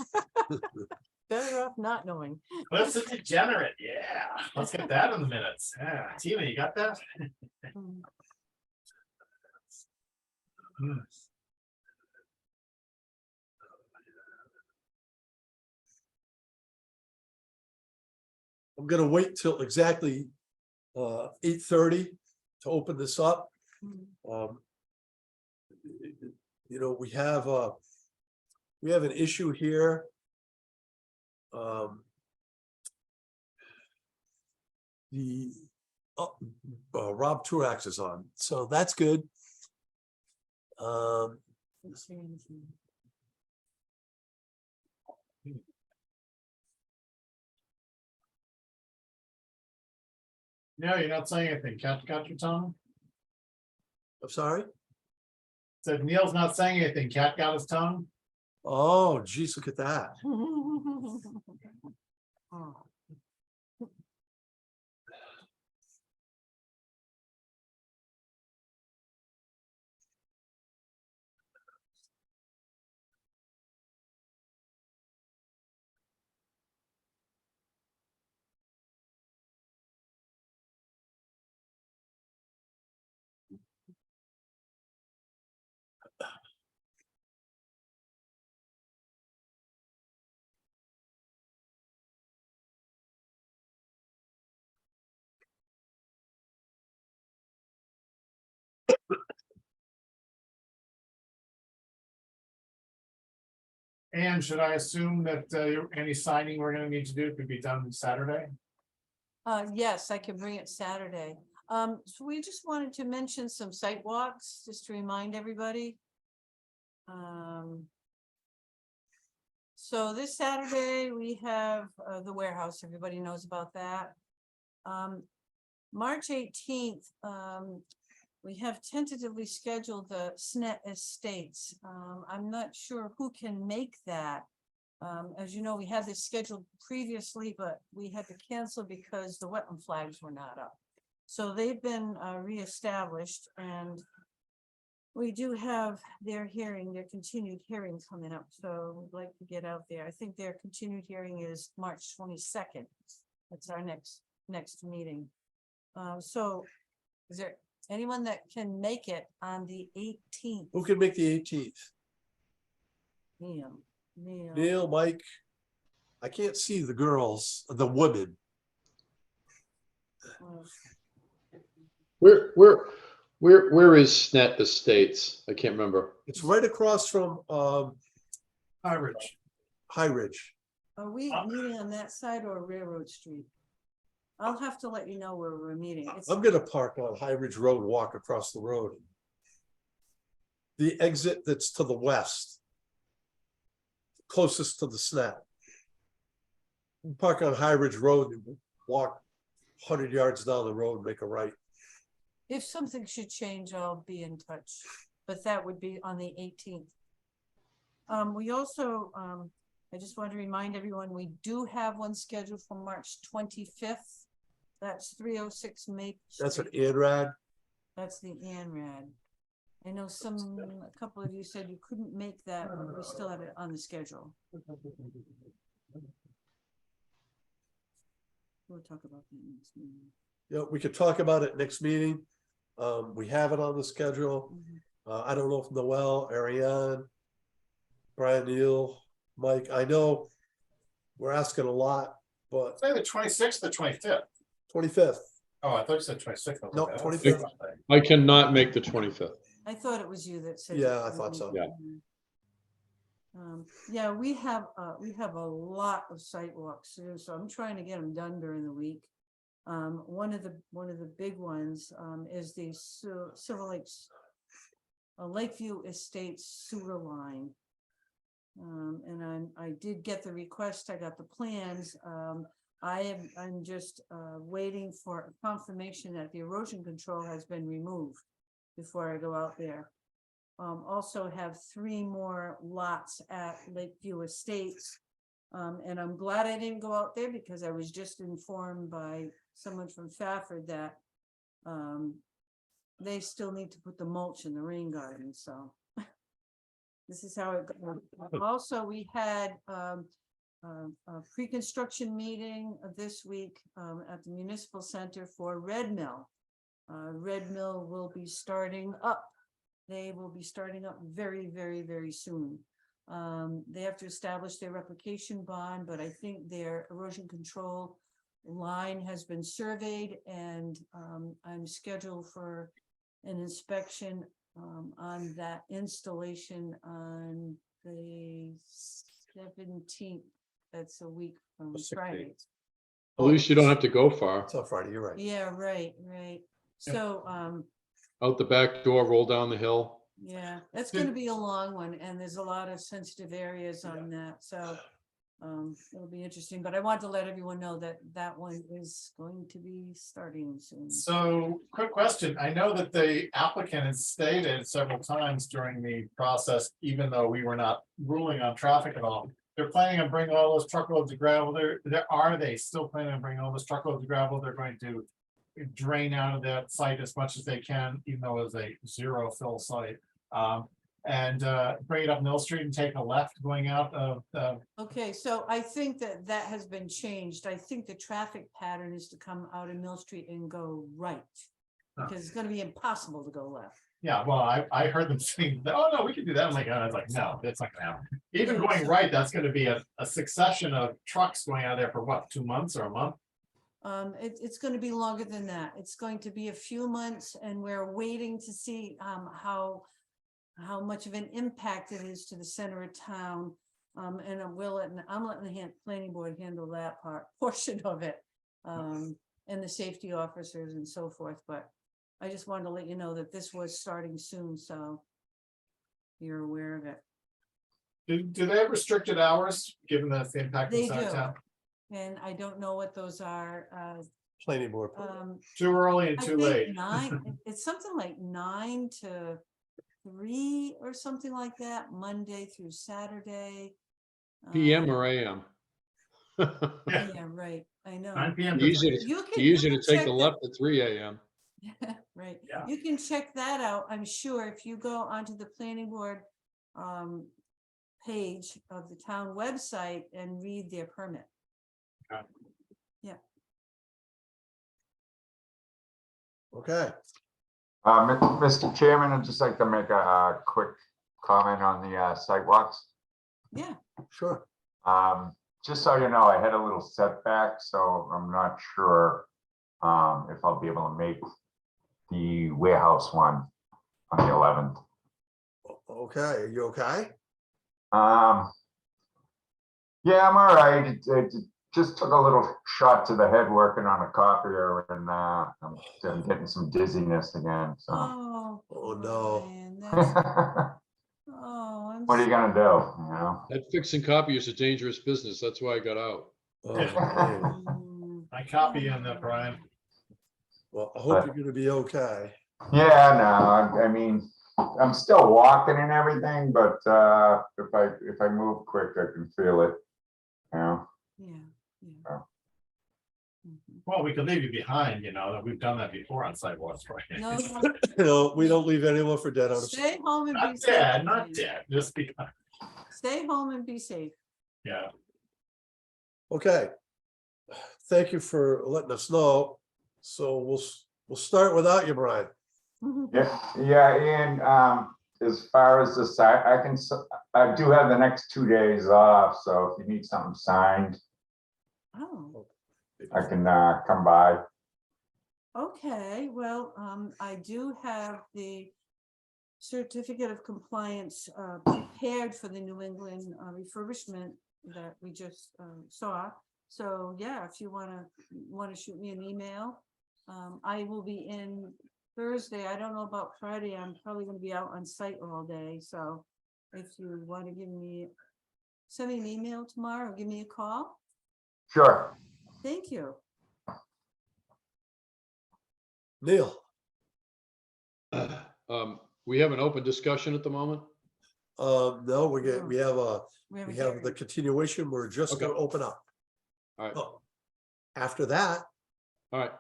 S1: Better off not knowing.
S7: Cliff's a degenerate, yeah, let's get that in the minutes, yeah, Tina, you got that?
S3: I'm gonna wait till exactly 8:30 to open this up. You know, we have an issue here. The Rob Truax is on, so that's good.
S1: Didn't see anything.
S7: No, you're not saying anything, got your tongue?
S3: I'm sorry.
S7: Said Neil's not saying anything, cat got his tongue?
S3: Oh, geez, look at that.
S1: Oh.
S7: And should I assume that any signing we're gonna need to do could be done Saturday?
S1: Yes, I can bring it Saturday. So we just wanted to mention some site walks, just to remind everybody. So this Saturday, we have the warehouse, everybody knows about that. March 18th, we have tentatively scheduled the SNET Estates. I'm not sure who can make that. As you know, we had this scheduled previously, but we had to cancel because the wetland flags were not up. So they've been reestablished, and we do have their continued hearing coming up. So we'd like to get out there. I think their continued hearing is March 22nd. That's our next meeting. So is there anyone that can make it on the 18th?
S3: Who can make the 18th? Neil, Mike. I can't see the girls, the women.
S9: Where is SNET Estates? I can't remember.
S3: It's right across from
S7: High Ridge.
S3: High Ridge.
S1: Are we meeting on that side or Railroad Street? I'll have to let you know where we're meeting.
S3: I'm gonna park on High Ridge Road, walk across the road. The exit that's to the west, closest to the SNET. Park on High Ridge Road and walk 100 yards down the road, make a right.
S1: If something should change, I'll be in touch, but that would be on the 18th. We also, I just want to remind everyone, we do have one scheduled for March 25th. That's 306 Maple Street.
S3: That's an ANRAD.
S1: That's the ANRAD. I know a couple of you said you couldn't make that, but we still have it on the schedule. We'll talk about that next meeting.
S3: Yeah, we could talk about it next meeting. We have it on the schedule. I don't know if Noel, Ariane, Brian, Neal, Mike, I know we're asking a lot, but
S7: Say the 26th, the 25th.
S3: 25th.
S7: Oh, I thought you said 26th.
S3: No, 25th.
S9: I cannot make the 25th.
S1: I thought it was you that said.
S3: Yeah, I thought so.
S9: Yeah.
S1: Yeah, we have a lot of sidewalks too, so I'm trying to get them done during the week. One of the big ones, is the Silver Lakes, Lakeview Estates sewer line. And I did get the request, I got the plans, I'm just, waiting for confirmation that the erosion control has been removed before I go out there. Also have 3 more lots at Lakeview Estates. And I'm glad I didn't go out there because I was just informed by someone from Fafford that, they still need to put the mulch in the rain garden, so. This is how it goes. Also, we had, a pre-construction meeting this week, at the Municipal Center for Red Mill. Red Mill will be starting up. They will be starting up very, very, very soon. They have to establish their replication bond, but I think their erosion control line has been surveyed, and I'm scheduled for an inspection on that installation on the 17th. That's a week from Friday.
S9: At least you don't have to go far.
S3: It's on Friday, you're right.
S1: Yeah, right. So,
S9: Out the back door, roll down the hill.
S1: yeah, that's gonna be a long one, and there's a lot of sensitive areas on that, so. It'll be interesting, but I want to let everyone know that that one is going to be starting soon.
S7: So, quick question. I know that the applicant has stated several times during the process, even though we were not ruling on traffic at all, they're planning on bringing all those truckloads of gravel. Are they still planning on bringing all those truckloads of gravel? They're going to drain out of that site as much as they can, even though it's a 0 fill site. And bring it up Mill Street and take a left going out of
S1: Okay, so I think that has been changed. I think the traffic pattern is to come out of Mill Street and go right. Because it's gonna be impossible to go left.
S7: Yeah, well, I heard them saying, oh, no, we can do that. I'm like, I was like, no, that's not gonna happen. Even
S1: Yeah,
S7: going
S1: so-
S7: right, that's gonna be a succession of trucks going out there for what, 2 months or a month?
S1: It's gonna be longer than that. It's going to be a few months, and we're waiting to see how much of an impact it is to the center of town. And I'm letting the planning board handle that portion of it. And the safety officers and so forth, but I just wanted to let you know that this was starting soon, so you're aware of it.
S7: Do they have restricted hours, given that's the impact of
S1: They
S7: the center of
S1: do.
S7: town?
S1: And I don't know what those are.
S3: Planning board.
S7: Too early and
S1: I
S7: too
S1: think
S7: late.
S1: 9, it's something like 9 to 3 or something like that, Monday through Saturday.
S9: PM or AM?
S1: Yeah, right, I know.
S7: 9 PM.
S9: Easier
S1: You
S9: to
S1: can
S9: take
S1: check
S9: the left at 3 AM.
S1: Right,
S7: Yeah.
S1: you can check that out, I'm sure, if you go onto the planning board page of the town website and read their permit.
S3: Okay,
S15: Mr. Chairman, I'd just like to make a quick comment on the sidewalks.
S1: Yeah,
S3: sure.
S15: Just so you know, I had a little setback, so I'm not sure if I'll be able to make the warehouse one on the 11th.
S3: Okay, are you okay?
S15: Yeah, I'm all right. It just took a little shot to the head working on a copier, and I'm getting some dizziness again. So,
S3: Oh, no.
S1: Brian, that's- I'm
S15: what are you gonna do? You know?
S9: That fixing copy is a dangerous business. That's why I got out.
S3: Oh, man.
S1: Mm,
S7: I copy in that, Brian.
S3: Well, I hope you're gonna be okay.
S15: Yeah, no, I mean, I'm still walking and everything, but if I move quick, I can feel it. You know?
S1: Yeah.
S15: Oh.
S1: Mhm.
S7: Well, we could leave you behind, that we've done that before on sidewalks, right?
S1: No,
S3: No, we don't leave anyone for dead on the.
S1: stay home and be
S7: Not
S1: safe.
S7: dead, not
S1: Brian.
S7: dead, just because,
S1: Stay home and be safe.
S7: yeah.
S3: Okay. Thank you for letting us know. So we'll start without you, Brian.
S15: Yeah, and as far as the site, I do have the next 2 days off, so if you need something signed,
S1: Oh,
S15: I can come by.
S1: okay, well, I do have the certificate of compliance prepared for the New England refurbishment that we just saw. So yeah, if you want to shoot me an email, I will be in Thursday. I don't know about Friday. I'm probably going to be out on site all day. So if you want to send me an email tomorrow, or give me a call.
S15: Sure.
S1: Thank you.
S3: Neil,
S9: We have an open discussion at the moment.
S3: no, we
S1: No.
S3: we have
S1: We have a
S3: we have the
S1: hearing.
S3: continuation. We're just
S9: Okay.
S3: gonna open up.
S9: All right,
S3: Oh, after that,
S9: all right.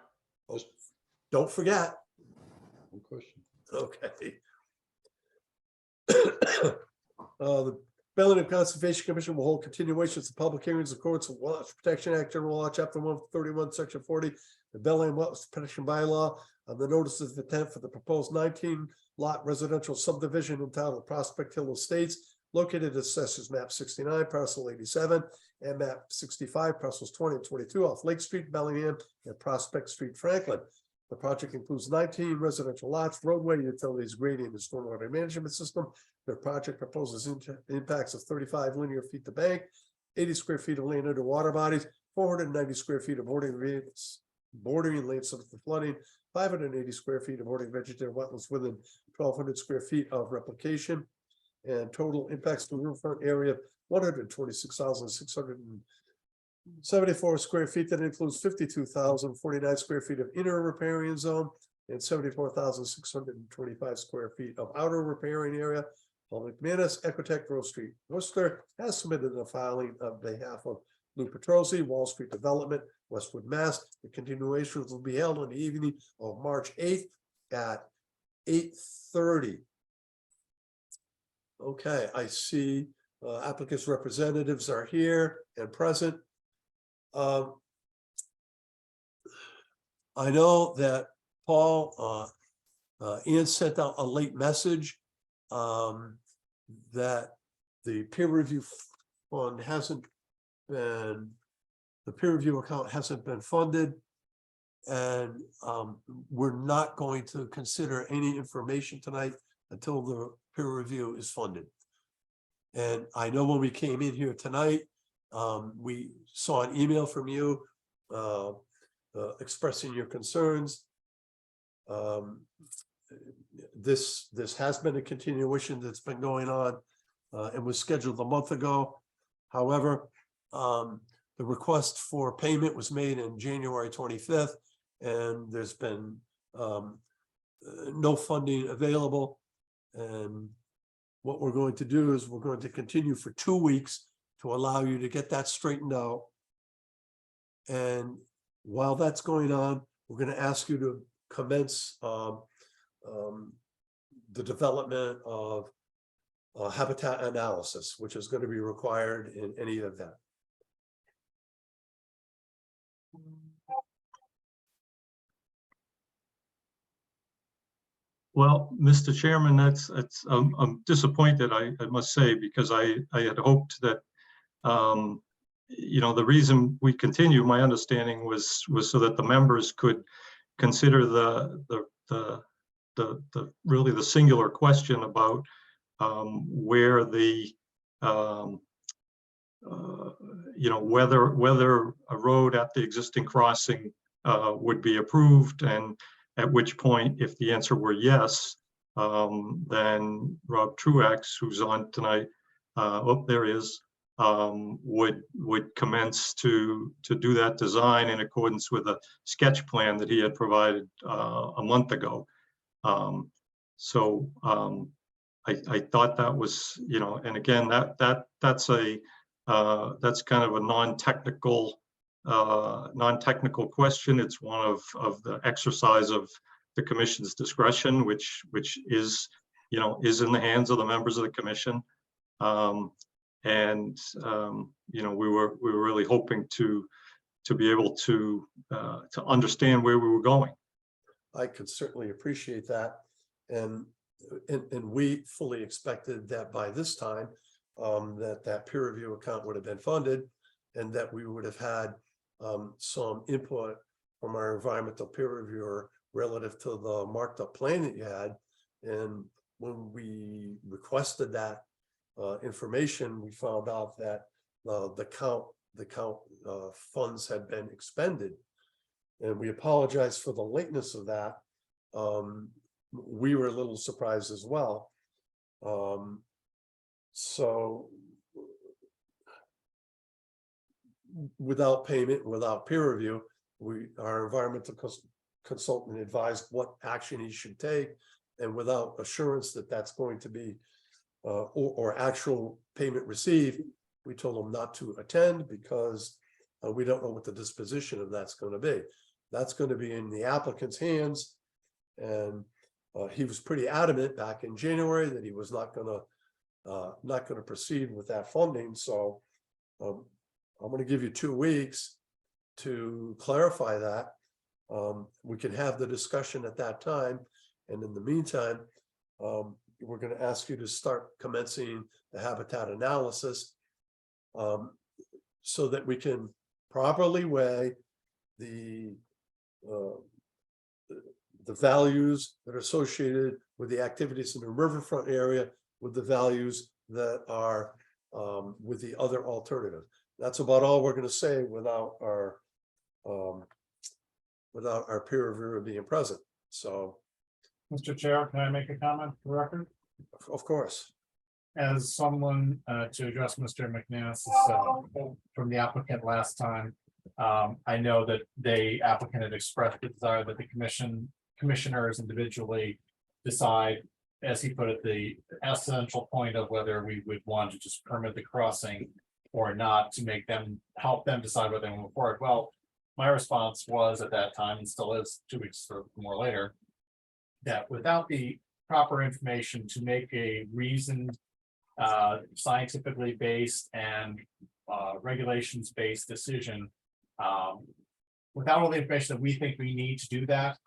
S3: don't forget,
S9: One question.
S3: okay. The Bellingham Conservation Commission will hold continuations of public hearings in accordance with Wetlands Protection Act, General Law, Chapter 131, Section 40, the Bellingham Wetlands Protection Bylaw, on the notices of intent for the proposed 19-lot residential subdivision entitled Prospect Hill Estates, located at Assessors Map 69, Parcel 87, and Map 65, Parcels 20 and 22 off Lake Street, Bellingham, and Prospect Street, Franklin. The project includes 19 residential lots, roadway, utilities, grading, and stormwater management system. The project proposes impacts of 35 linear feet to bank, 80 square feet of land under water bodies, 490 square feet of bordering lanes subject to flooding, 580 square feet of bordering vegetative wetlands within 1,200 square feet of replication, and total impacts to the riverfront area of 126,674 square feet. That includes 52,049 square feet of inner riparian zone and 74,625 square feet of outer riparian area. Public Manus, Ecotech, Grove Street, Worcester has submitted a filing on behalf of Lou Petrosi, Wall Street Development, Westwood, Mass. The continuations will be held on the evening of March 8th at 8:30. Okay, I see applicants' representatives are here and present. I know that Paul, Ian sent out a late message that the peer review fund hasn't been, the peer review account hasn't been funded. And we're not going to consider any information tonight until the peer review is funded. And I know when we came in here tonight, we saw an email from you expressing your concerns. This has been a continuation that's been going on and was scheduled a month ago. However, the request for payment was made in January 25th, and there's been no funding available. And what we're going to do is we're going to continue for 2 weeks to allow you to get that straightened out. And while that's going on, we're going to ask you to commence the development of habitat analysis, which is going to be required in any event.
S16: Well, Mr. Chairman, I'm disappointed, I must say, because I had hoped that, the reason we continue, my understanding was so that the members could consider really the singular question about where the whether a road at the existing crossing would be approved, and at which point, if the answer were yes, then Rob Truax, who's on tonight, there he is, would commence to do that design in accordance with a sketch plan that he had provided a month ago. I thought that was, and again, that's kind of a non-technical question. It's one of the exercise of the commission's discretion, which is in the hands of the members of the commission. We were really hoping to be able to understand where we were going.
S3: I could certainly appreciate that. And we fully expected that by this time, that peer review account would have been funded, and that we would have had some input from our environmental peer reviewer relative to the marked up plan that you had. And when we requested that information, we found out that the count funds had been expended. And we apologize for the lateness of that. We were a little surprised as well. So without payment, without peer review, our environmental consultant advised what action he should take, and without assurance that that's going to be or actual payment received, we told him not to attend because we don't know what the disposition of that's going to be. That's going to be in the applicant's hands, and he was pretty adamant back in January that he was not going to proceed with that funding. So I'm going to give you 2 weeks to clarify that. We can have the discussion at that time, and in the meantime, we're going to ask you to start commencing the habitat analysis so that we can properly weigh the values that are associated with the activities in the riverfront area with the values that are with the other alternative. That's about all we're going to say without our peer reviewer being present. So,
S7: Mr. Chair, can I make a comment for the record?
S3: of course.
S7: As someone to address Mr. McNanis from the applicant last time, I know that the applicant had expressed the desire that the commissioners individually decide, as he put it, the essential point of whether we would want to just permit the crossing or not, to make them, help them decide whether they move forward. Well, my response was at that time, and still is 2 weeks or more later, that without the proper information to make a reasoned, scientifically based and regulations-based decision, without all the information that we think we need to do that,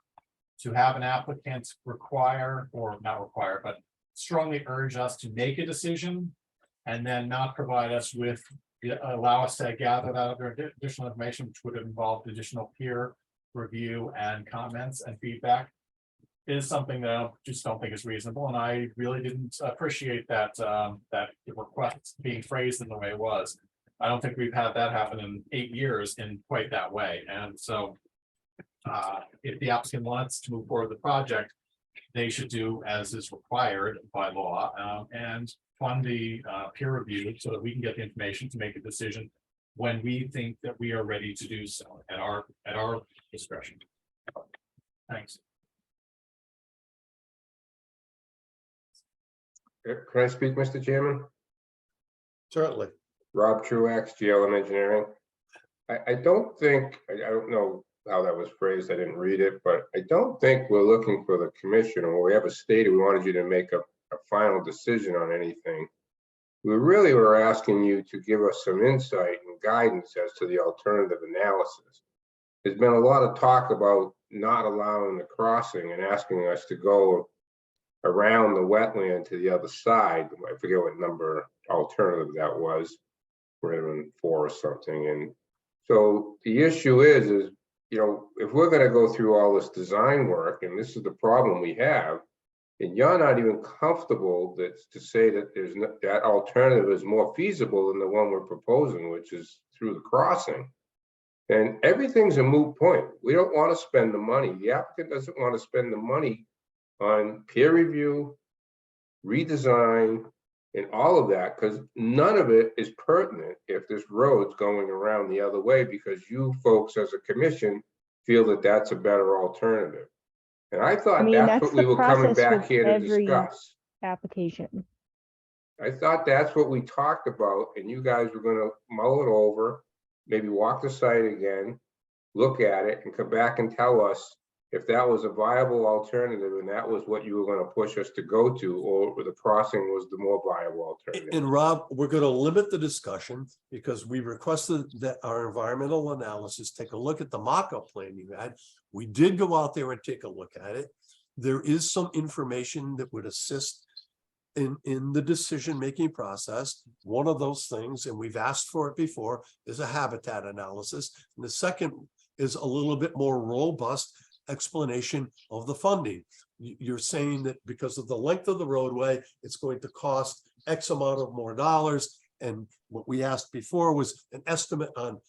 S7: to have an applicant require, or not require, but strongly urge us to make a decision and then not provide us with, allow us to gather that other additional information, which would have involved additional peer review and comments and feedback, is something that I just don't think is reasonable. And I really didn't appreciate that, that request being phrased in the way it was. I don't think we've had that happen in 8 years in quite that way. And so if the applicant wants to move forward with the project, they should do as is required by law and fund the peer review so that we can get the information to make a decision when we think that we are ready to do so at our discretion. Thanks.
S17: Can I speak, Mr. Chairman?
S3: Certainly.
S17: Rob Truax, GLM Engineering. I don't think, I don't know how that was phrased, I didn't read it, but I don't think we're looking for the commission, or we ever stated we wanted you to make a final decision on anything. We really were asking you to give us some insight and guidance as to the alternative analysis. There's been a lot of talk about not allowing the crossing and asking us to go around the wetland to the other side. I forget what number alternative that was. We're in 4 or something. And so the issue is, you know, if we're going to go through all this design work, and this is the problem we have, and you're not even comfortable to say that there's that alternative is more feasible than the one we're proposing, which is through the crossing, and everything's a moot point. We don't want to spend the money. The applicant doesn't want to spend the money on peer review, redesign, and all of that, because none of it is pertinent if this road's going around the other way, because you folks as a commission feel that that's a better alternative. And I thought that's what we were coming back here to discuss.
S13: Application.
S17: I thought that's what we talked about, and you guys were going to mull it over, maybe walk the site again, look at it, and come back and tell us if that was a viable alternative and that was what you were going to push us to go to, or the crossing was the more viable alternative.
S3: And Rob, we're going to limit the discussion because we requested that our environmental analysis take a look at the mock-up plan you had. We did go out there and take a look at it. There is some information that would assist in the decision-making process. One of those things, and we've asked for it before, is a habitat analysis. And the second is a little bit more robust explanation of the funding. You're saying that because of the length of the roadway, it's going to cost X amount of more dollars. And what we asked before was an estimate on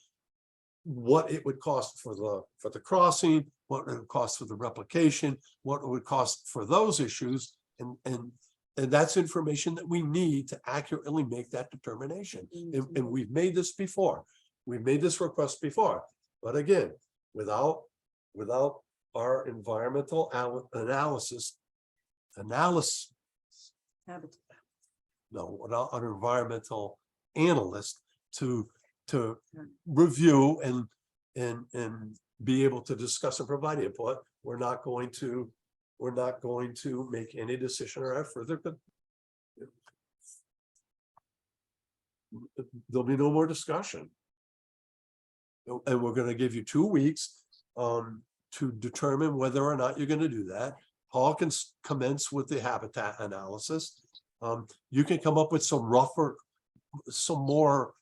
S3: what it would cost for the crossing, what it would cost for the replication, what it would cost for those issues. And that's information that we need to accurately make that determination. And we've made this before. We've made this request before. But again, without our environmental analysis, without an environmental analyst to review and be able to discuss and provide input, we're not going to make any decision or have further. There'll be no more discussion. And we're going to give you 2 weeks to determine whether or not you're going to do that. Paul can commence with the habitat analysis. You can come up with some more,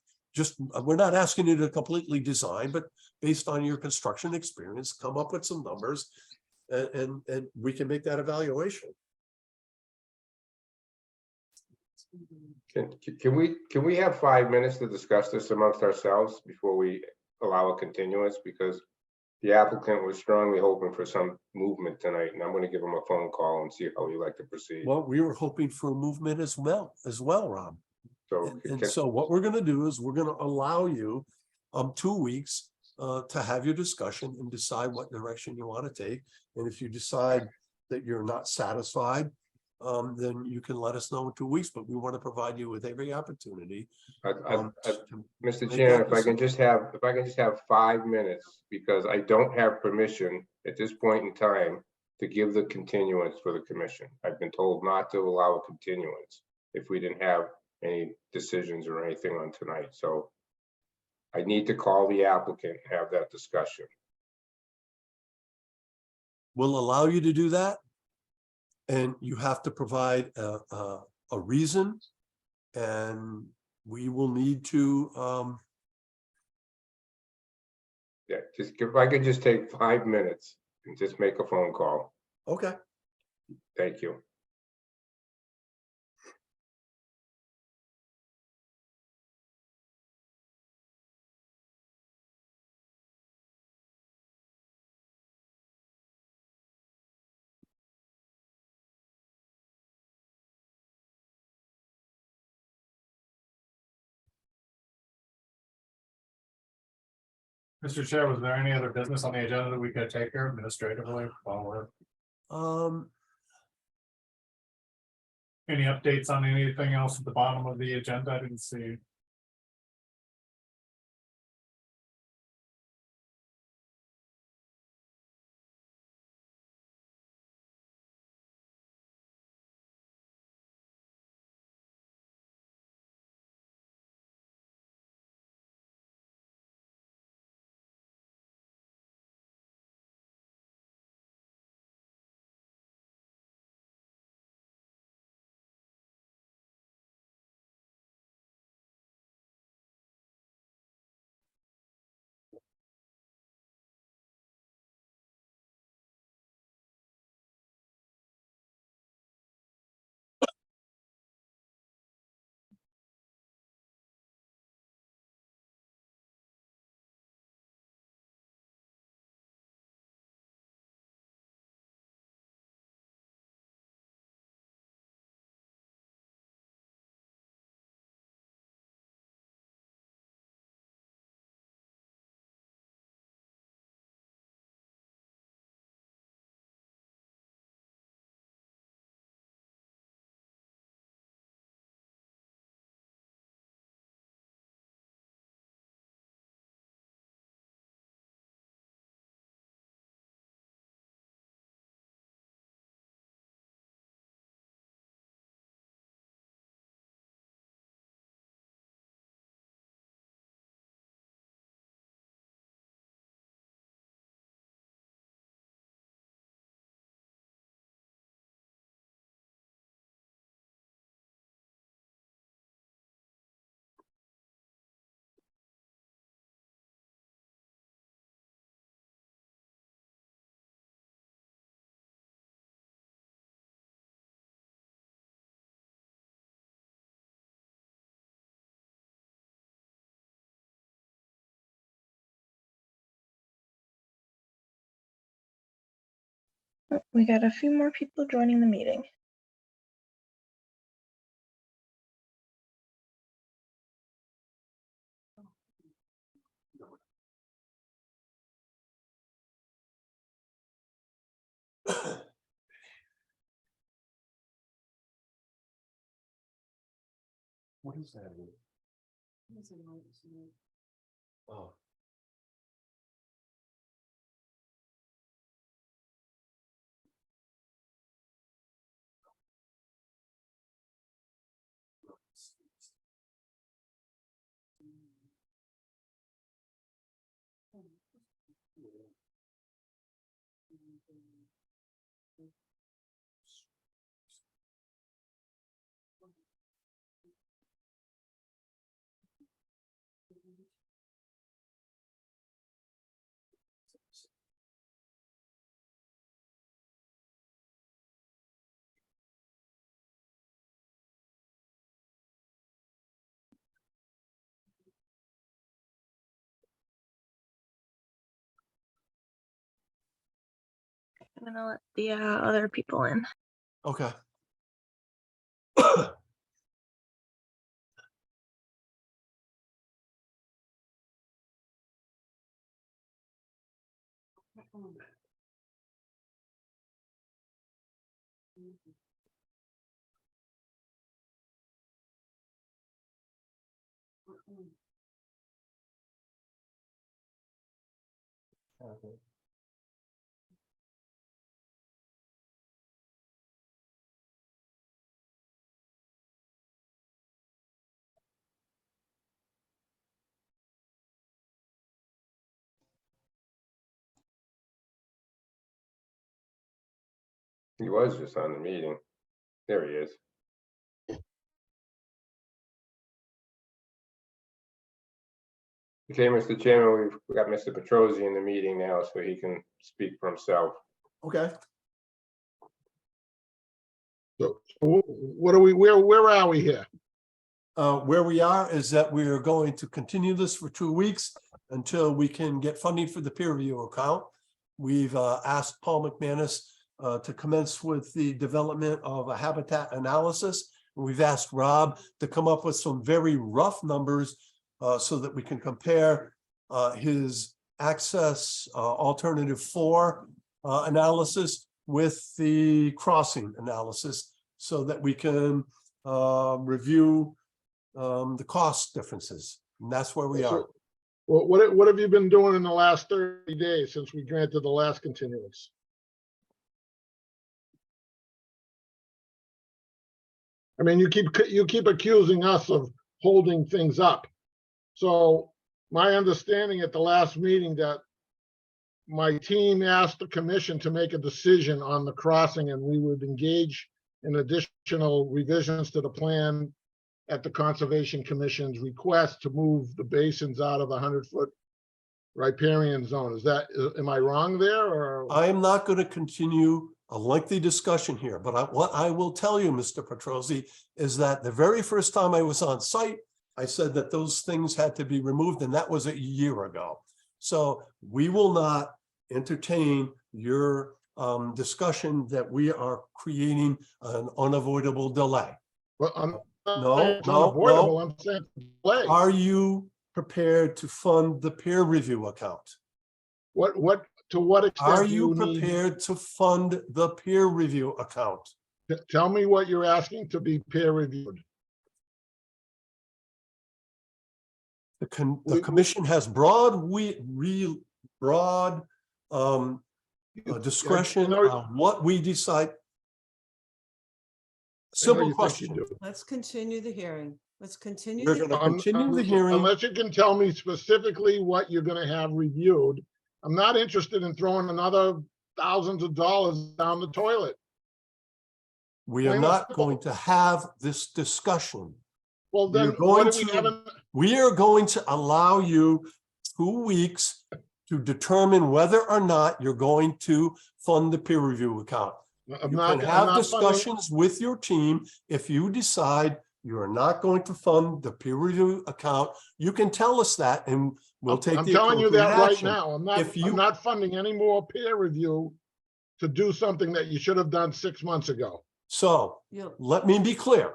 S3: we're not asking you to completely design, but based on your construction experience, come up with some numbers and we can make that evaluation.
S17: Can we have 5 minutes to discuss this amongst ourselves before we allow a continuance? Because the applicant was strongly hoping for some movement tonight, and I'm going to give him a phone call and see how he'd like to proceed.
S3: Well, we were hoping for a movement as well, Rob.
S17: So,
S3: And so what we're going to do is we're going to allow you 2 weeks to have your discussion and decide what direction you want to take. And if you decide that you're not satisfied, then you can let us know in 2 weeks, but we want to provide you with every opportunity.
S17: Mr. Chairman, if I can just have 5 minutes, because I don't have permission at this point in time to give the continuance for the commission. I've been told not to allow a continuance if we didn't have any decisions or anything on tonight. So I need to call the applicant and have that discussion.
S3: We'll allow you to do that. And you have to provide a reason, and we will need to.
S17: Yeah, just if I could just take 5 minutes and just make a phone call.
S3: Okay.
S17: Thank you.
S7: Mr. Chair, was there any other business on the agenda that we could take care of administratively while we're, any updates on anything else at the bottom of the agenda? I didn't see.
S2: We got a few more people joining the meeting.
S3: What is that? Oh.
S2: I'm gonna let the other people in.
S3: Okay. Okay.
S17: He was just on the meeting. There he is. Okay, Mr. Chairman, we've got Mr. Petrosi in the meeting now, so he can speak for himself.
S3: Okay.
S18: So what are we, where are we here?
S3: Where we are is that we are going to continue this for 2 weeks until we can get funding for the peer review account. We've asked Paul McManus to commence with the development of a habitat analysis. We've asked Rob to come up with some very rough numbers so that we can compare his access alternative 4 analysis with the crossing analysis so that we can review the cost differences. And that's where we are.
S18: Well, what have you been doing in the last 30 days since we granted the last continuance? I mean, you keep accusing us of holding things up. So my understanding at the last meeting that my team asked the commission to make a decision on the crossing and we would engage in additional revisions to the plan at the Conservation Commission's request to move the basins out of the 100-foot riparian zone. Is that, am I wrong there or?
S3: I am not going to continue a lengthy discussion here, but what I will tell you, Mr. Petrosi, is that the very first time I was on site, I said that those things had to be removed, and that was a year ago. So we will not entertain your discussion that we are creating an unavoidable delay.
S18: Well,
S3: No.
S18: I'm saying delay.
S3: Are you prepared to fund the peer review account?
S18: To what extent
S3: Are
S18: do
S3: you
S18: need?
S3: prepared to fund the peer review account?
S18: Tell me what you're asking to be peer reviewed.
S3: The commission has broad discretion on what we decide. Simple question.
S1: Let's continue the hearing. Let's continue.
S3: We're going to continue the hearing.
S18: Unless you can tell me specifically what you're going to have reviewed. I'm not interested in throwing another thousands of dollars down the toilet.
S3: We are not going to have this discussion.
S18: Well, then what do we have?
S3: We are going to allow you 2 weeks to determine whether or not you're going to fund the peer review account. You can have discussions with your team. If you decide you are not going to fund the peer review account, you can tell us that and we'll take the appropriate action.
S18: I'm telling you that right now. I'm not funding any more peer review to do something that you should have done 6 months ago.
S3: So
S1: You,
S3: let me be clear.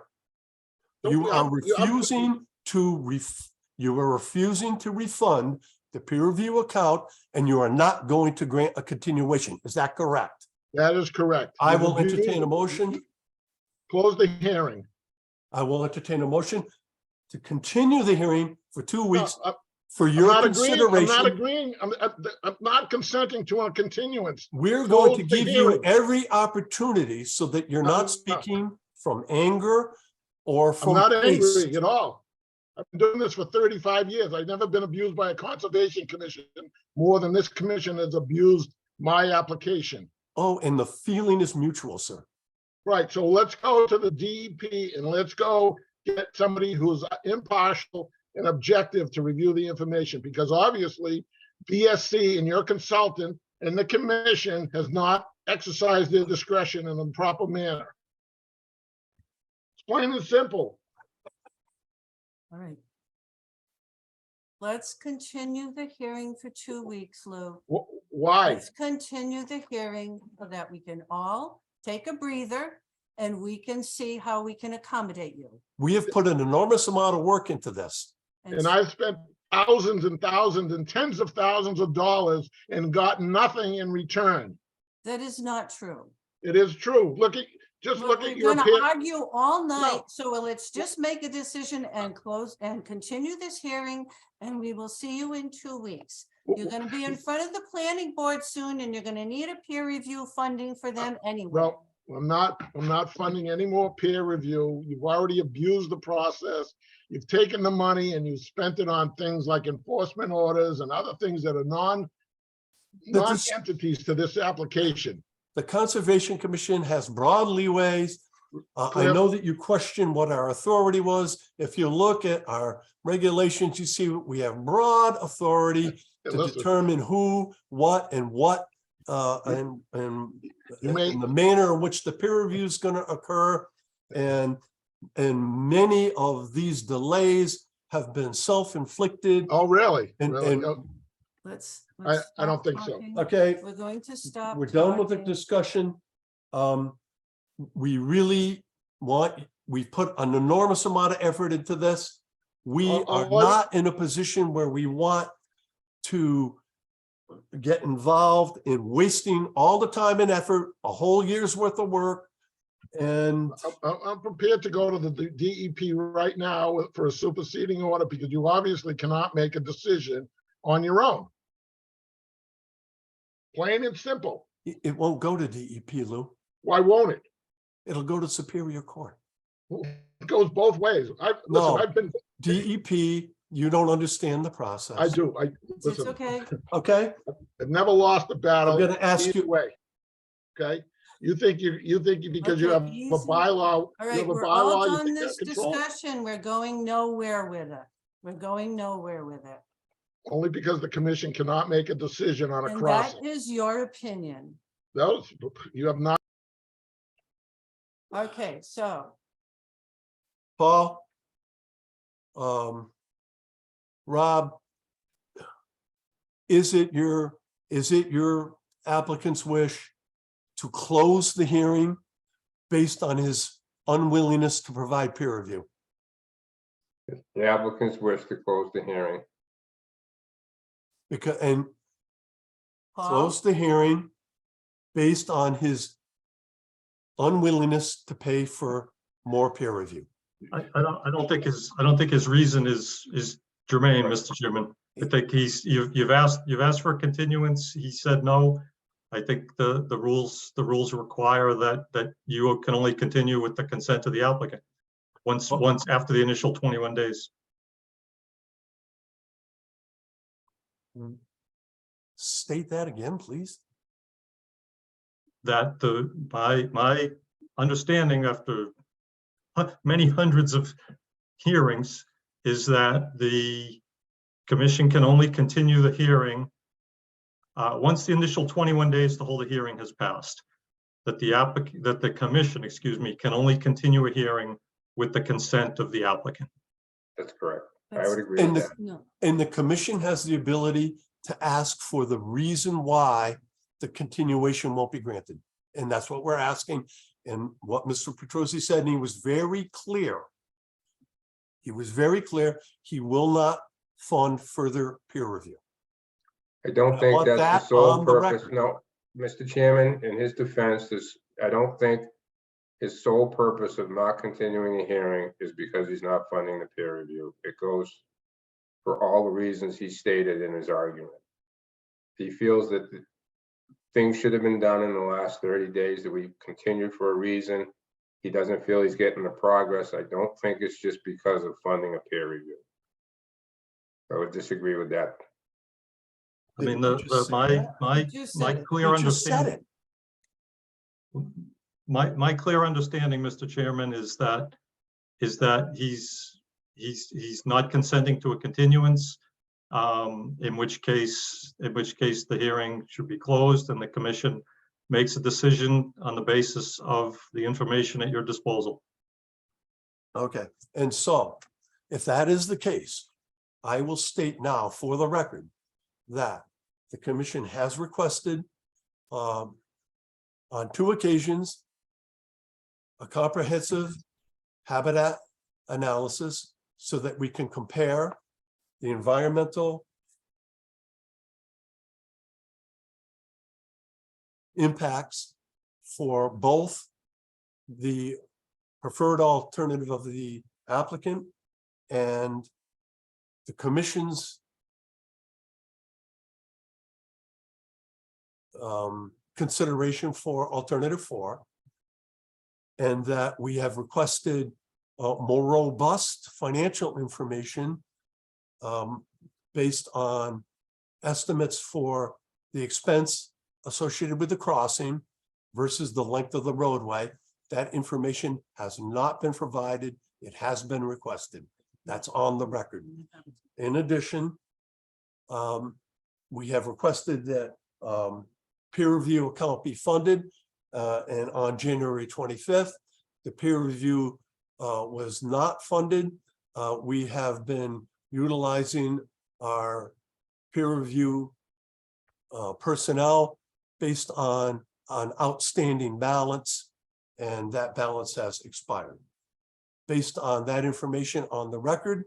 S3: You are
S18: You- I'm-
S3: refusing you are refusing to refund the peer review account, and you are not going to grant a continuation. Is that correct?
S18: That is correct.
S3: I
S18: You've
S3: will
S18: abused-
S3: entertain a motion.
S18: Close the hearing.
S3: I will entertain a motion to continue the hearing for 2 weeks
S18: No,
S3: for
S18: I'm
S3: your
S18: not agreeing, I'm not
S3: consideration.
S18: agreeing, I'm not consenting to a continuance.
S3: We're going to
S18: Close the
S3: give you
S18: hearing.
S3: every opportunity so that you're
S18: No, no.
S3: not speaking from anger or
S18: I'm
S3: from
S18: not
S3: haste.
S18: angry at all. I've been doing this for 35 years. I've never been abused by a conservation commission more than this commission has abused my application.
S3: Oh, and the feeling is mutual, sir.
S18: Right, so let's go to the DEP and let's go get somebody who's impartial and objective to review the information, because obviously BSC and your consultant and the commission has not exercised their discretion in a proper manner. It's plain and simple.
S1: all right. Let's continue the hearing for 2 weeks, Lou.
S18: Why?
S1: Let's continue the hearing so that we can all take a breather and we can see how we can accommodate you.
S3: We have put an enormous amount of work into this.
S18: And I've spent thousands and thousands and tens of thousands of dollars and got nothing in return.
S1: That is not true.
S18: It is true. Just look at
S1: We're
S18: your.
S1: gonna argue all night,
S18: No.
S1: so let's just make a decision and close and continue this hearing, and we will see you in 2 weeks. You're gonna be in front of the planning board soon, and you're gonna need a peer review funding for them anyway.
S18: Well, I'm not funding any more peer review. You've already abused the process. You've taken the money and you've spent it on things like enforcement orders and other things that are non-entities to this application.
S3: The Conservation Commission has broad leeways. I know that you questioned what our authority was. If you look at our regulations, you see we have broad authority to
S18: Listen.
S3: determine who, what, and the manner in which the peer review is going to occur. And many of these delays have been self-inflicted.
S18: Oh, really?
S3: And,
S18: Really?
S3: and
S18: Oh,
S1: Let's
S18: I don't
S1: stop
S18: think so.
S1: talking.
S3: okay,
S1: We're going to stop.
S3: we're done with the
S1: talking.
S3: discussion. We really we've put an enormous amount of effort into this. We are not in a position where we want to get involved in wasting all the time and effort, a whole year's worth of work. And
S18: I'm prepared to go to the DEP right now for a superseding order because you obviously cannot make a decision on your own. Plain and simple.
S3: it won't go to DEP, Lou.
S18: Why won't it?
S3: It'll go to Superior Court.
S18: It goes both ways.
S3: No.
S18: I've been,
S3: DEP, you don't understand the process.
S18: I do.
S1: It's
S18: Listen,
S1: okay.
S3: Okay,
S18: I've never lost a battle.
S3: I'm gonna ask
S18: either
S3: you-
S18: way. Okay? You think because you
S1: Okay,
S18: have a
S1: easy.
S18: bylaw.
S1: All
S18: you
S1: right,
S18: have a
S1: we're all
S18: bylaw, you
S1: done
S18: think
S1: this
S18: that control-
S1: discussion. We're going nowhere with it. We're going nowhere with it.
S18: Only because the commission cannot make a decision on a
S1: And
S18: crossing.
S1: that is your opinion.
S18: Those, you have not.
S1: Okay, so
S3: Paul. Rob. Is it your applicant's wish to close the hearing based on his unwillingness to provide peer review?
S17: The applicants wish to close the hearing.
S3: And
S1: Paul,
S3: close the hearing based on his unwillingness to pay for more peer review.
S16: I don't think his reason is germane, Mr. Chairman. I think you've asked for a continuance. He said no. I think the rules require that you can only continue with the consent of the applicant once after the initial 21 days.
S3: State that again, please.
S16: That my understanding after many hundreds of hearings is that the commission can only continue the hearing once the initial 21 days to hold a hearing has passed. That the commission, can only continue a hearing with the consent of the applicant.
S17: That's correct. I
S1: That's-
S17: would agree
S3: And
S17: with that.
S1: no,
S3: And the commission has the ability to ask for the reason why the continuation won't be granted. And that's what we're asking. And what Mr. Petrosi said, and he was very clear. He was very clear, he will not fund further peer review.
S17: I don't
S3: I
S17: think
S3: want
S17: that's the
S3: that
S17: sole
S3: on the
S17: purpose.
S3: record.
S17: No, Mr. Chairman, in his defense, I don't think his sole purpose of not continuing the hearing is because he's not funding the peer review. It goes for all the reasons he stated in his argument. He feels that the things should have been done in the last 30 days, that we continued for a reason. He doesn't feel he's getting the progress. I don't think it's just because of funding a peer review. I would disagree with that.
S16: I mean,
S3: Didn't you just say that?
S16: my
S3: You just said it.
S16: clear
S3: You just said
S16: understanding. My clear understanding, Mr. Chairman, is that he's not consenting to a continuance. In which case the hearing should be closed and the commission makes a decision on the basis of the information at your disposal.
S3: Okay, and so if that is the case, I will state now for the record that the commission has requested on 2 occasions a comprehensive habitat analysis so that we can compare the environmental impacts for both the preferred alternative of the applicant and the commission's consideration for alternative 4, and that we have requested more robust financial information based on estimates for the expense associated with the crossing versus the length of the roadway. That information has not been provided. It has been requested. That's on the record. In addition, we have requested that peer review account be funded. And on January 25th, the peer review was not funded. We have been utilizing our peer review personnel based on an outstanding balance, and that balance has expired. Based on that information on the record,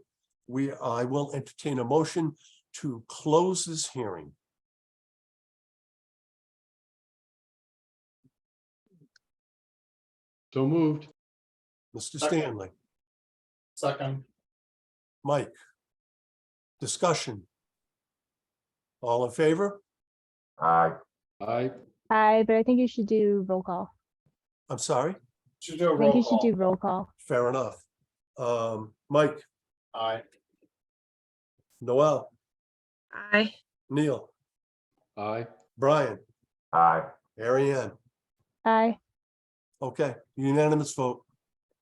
S3: I will entertain a motion to close this hearing.
S9: So moved.
S3: Mr.
S7: Second.
S3: Stanley,
S7: Second.
S3: Mike, discussion. All in favor?
S17: Aye.
S9: Aye.
S13: Aye, but I think you should do roll call.
S3: I'm sorry,
S7: Should do a
S13: I think
S7: roll
S13: you should
S7: call.
S13: do roll call.
S3: fair enough. Mike,
S7: Aye.
S3: Noel,
S2: Aye.
S3: Neil,
S9: Aye.
S3: Brian,
S17: Aye.
S3: Ariane.
S13: Aye.
S3: Okay, unanimous vote.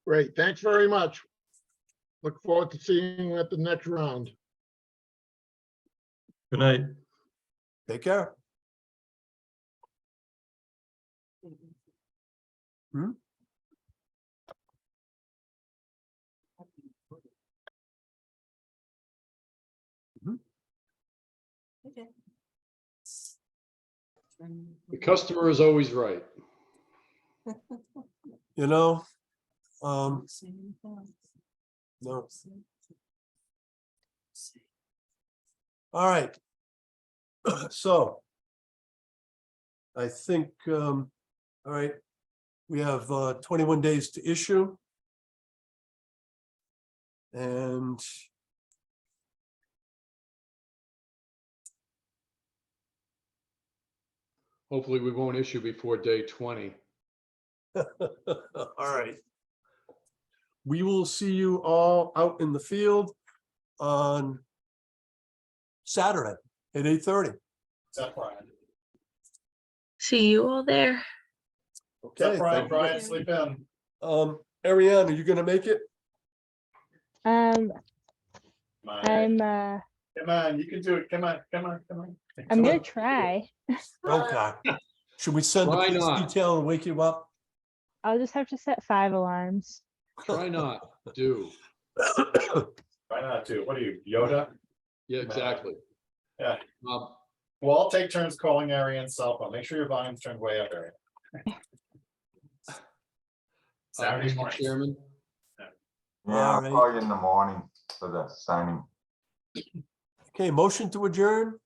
S18: Great, thanks very much. Look forward to seeing you at the next round.
S16: Good night.
S3: Take care.
S1: Okay.
S9: The customer is always right.
S3: You know, no. All right. So I think, all right, we have 21 days to issue. And
S9: Hopefully we won't issue before day 20.
S3: all right. We will see you all out in the field on Saturday at 8:30.
S7: Is that Brian?
S2: See you all there.
S7: Is
S3: Okay.
S7: that Brian?
S3: thank you.
S7: Brian, sleep in.
S3: Ariane, are you gonna make it?
S13: Um,
S7: Come on,
S13: I'm
S7: come on, you can do it. Come on, come on, come on.
S13: I'm
S7: Come
S13: gonna
S7: on.
S13: try.
S3: Okay. Should we send the
S9: Why
S3: police
S9: not?
S3: detail and wake you up?
S13: I'll just have to set 5 alarms.
S9: Try not. Do.
S7: Try not to. What are you, Yoda?
S9: Yeah, exactly.
S7: Yeah. We'll all take turns calling Ariane's cell phone. Make sure your volume's turned way up, Ariane. Saturday
S9: Mr.
S7: morning.
S9: Chairman,
S15: Yeah, I'll
S3: Alright.
S15: call you in the morning for the signing.
S3: Okay, motion to adjourn?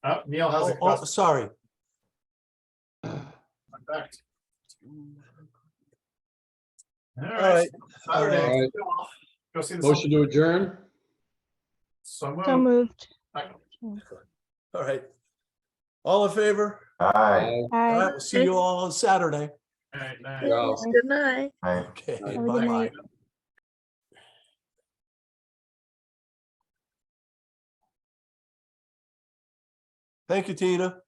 S7: Oh, Neil has a
S3: Oh,
S7: question.
S3: sorry.
S7: Back. All
S3: All
S7: right.
S3: right.
S7: Saturday.
S9: All right.
S7: Go see the.
S9: motion to adjourn?
S7: So
S13: So
S7: moved.
S13: moved.
S3: All right. All in favor?
S15: Aye.
S3: All
S13: Aye.
S3: right, we'll see you all on Saturday.
S7: All right, nice.
S9: Yeah.
S2: Good night.
S15: Aye.
S3: Okay,
S13: Have a good
S3: bye.
S13: night.
S3: Thank you, Tina.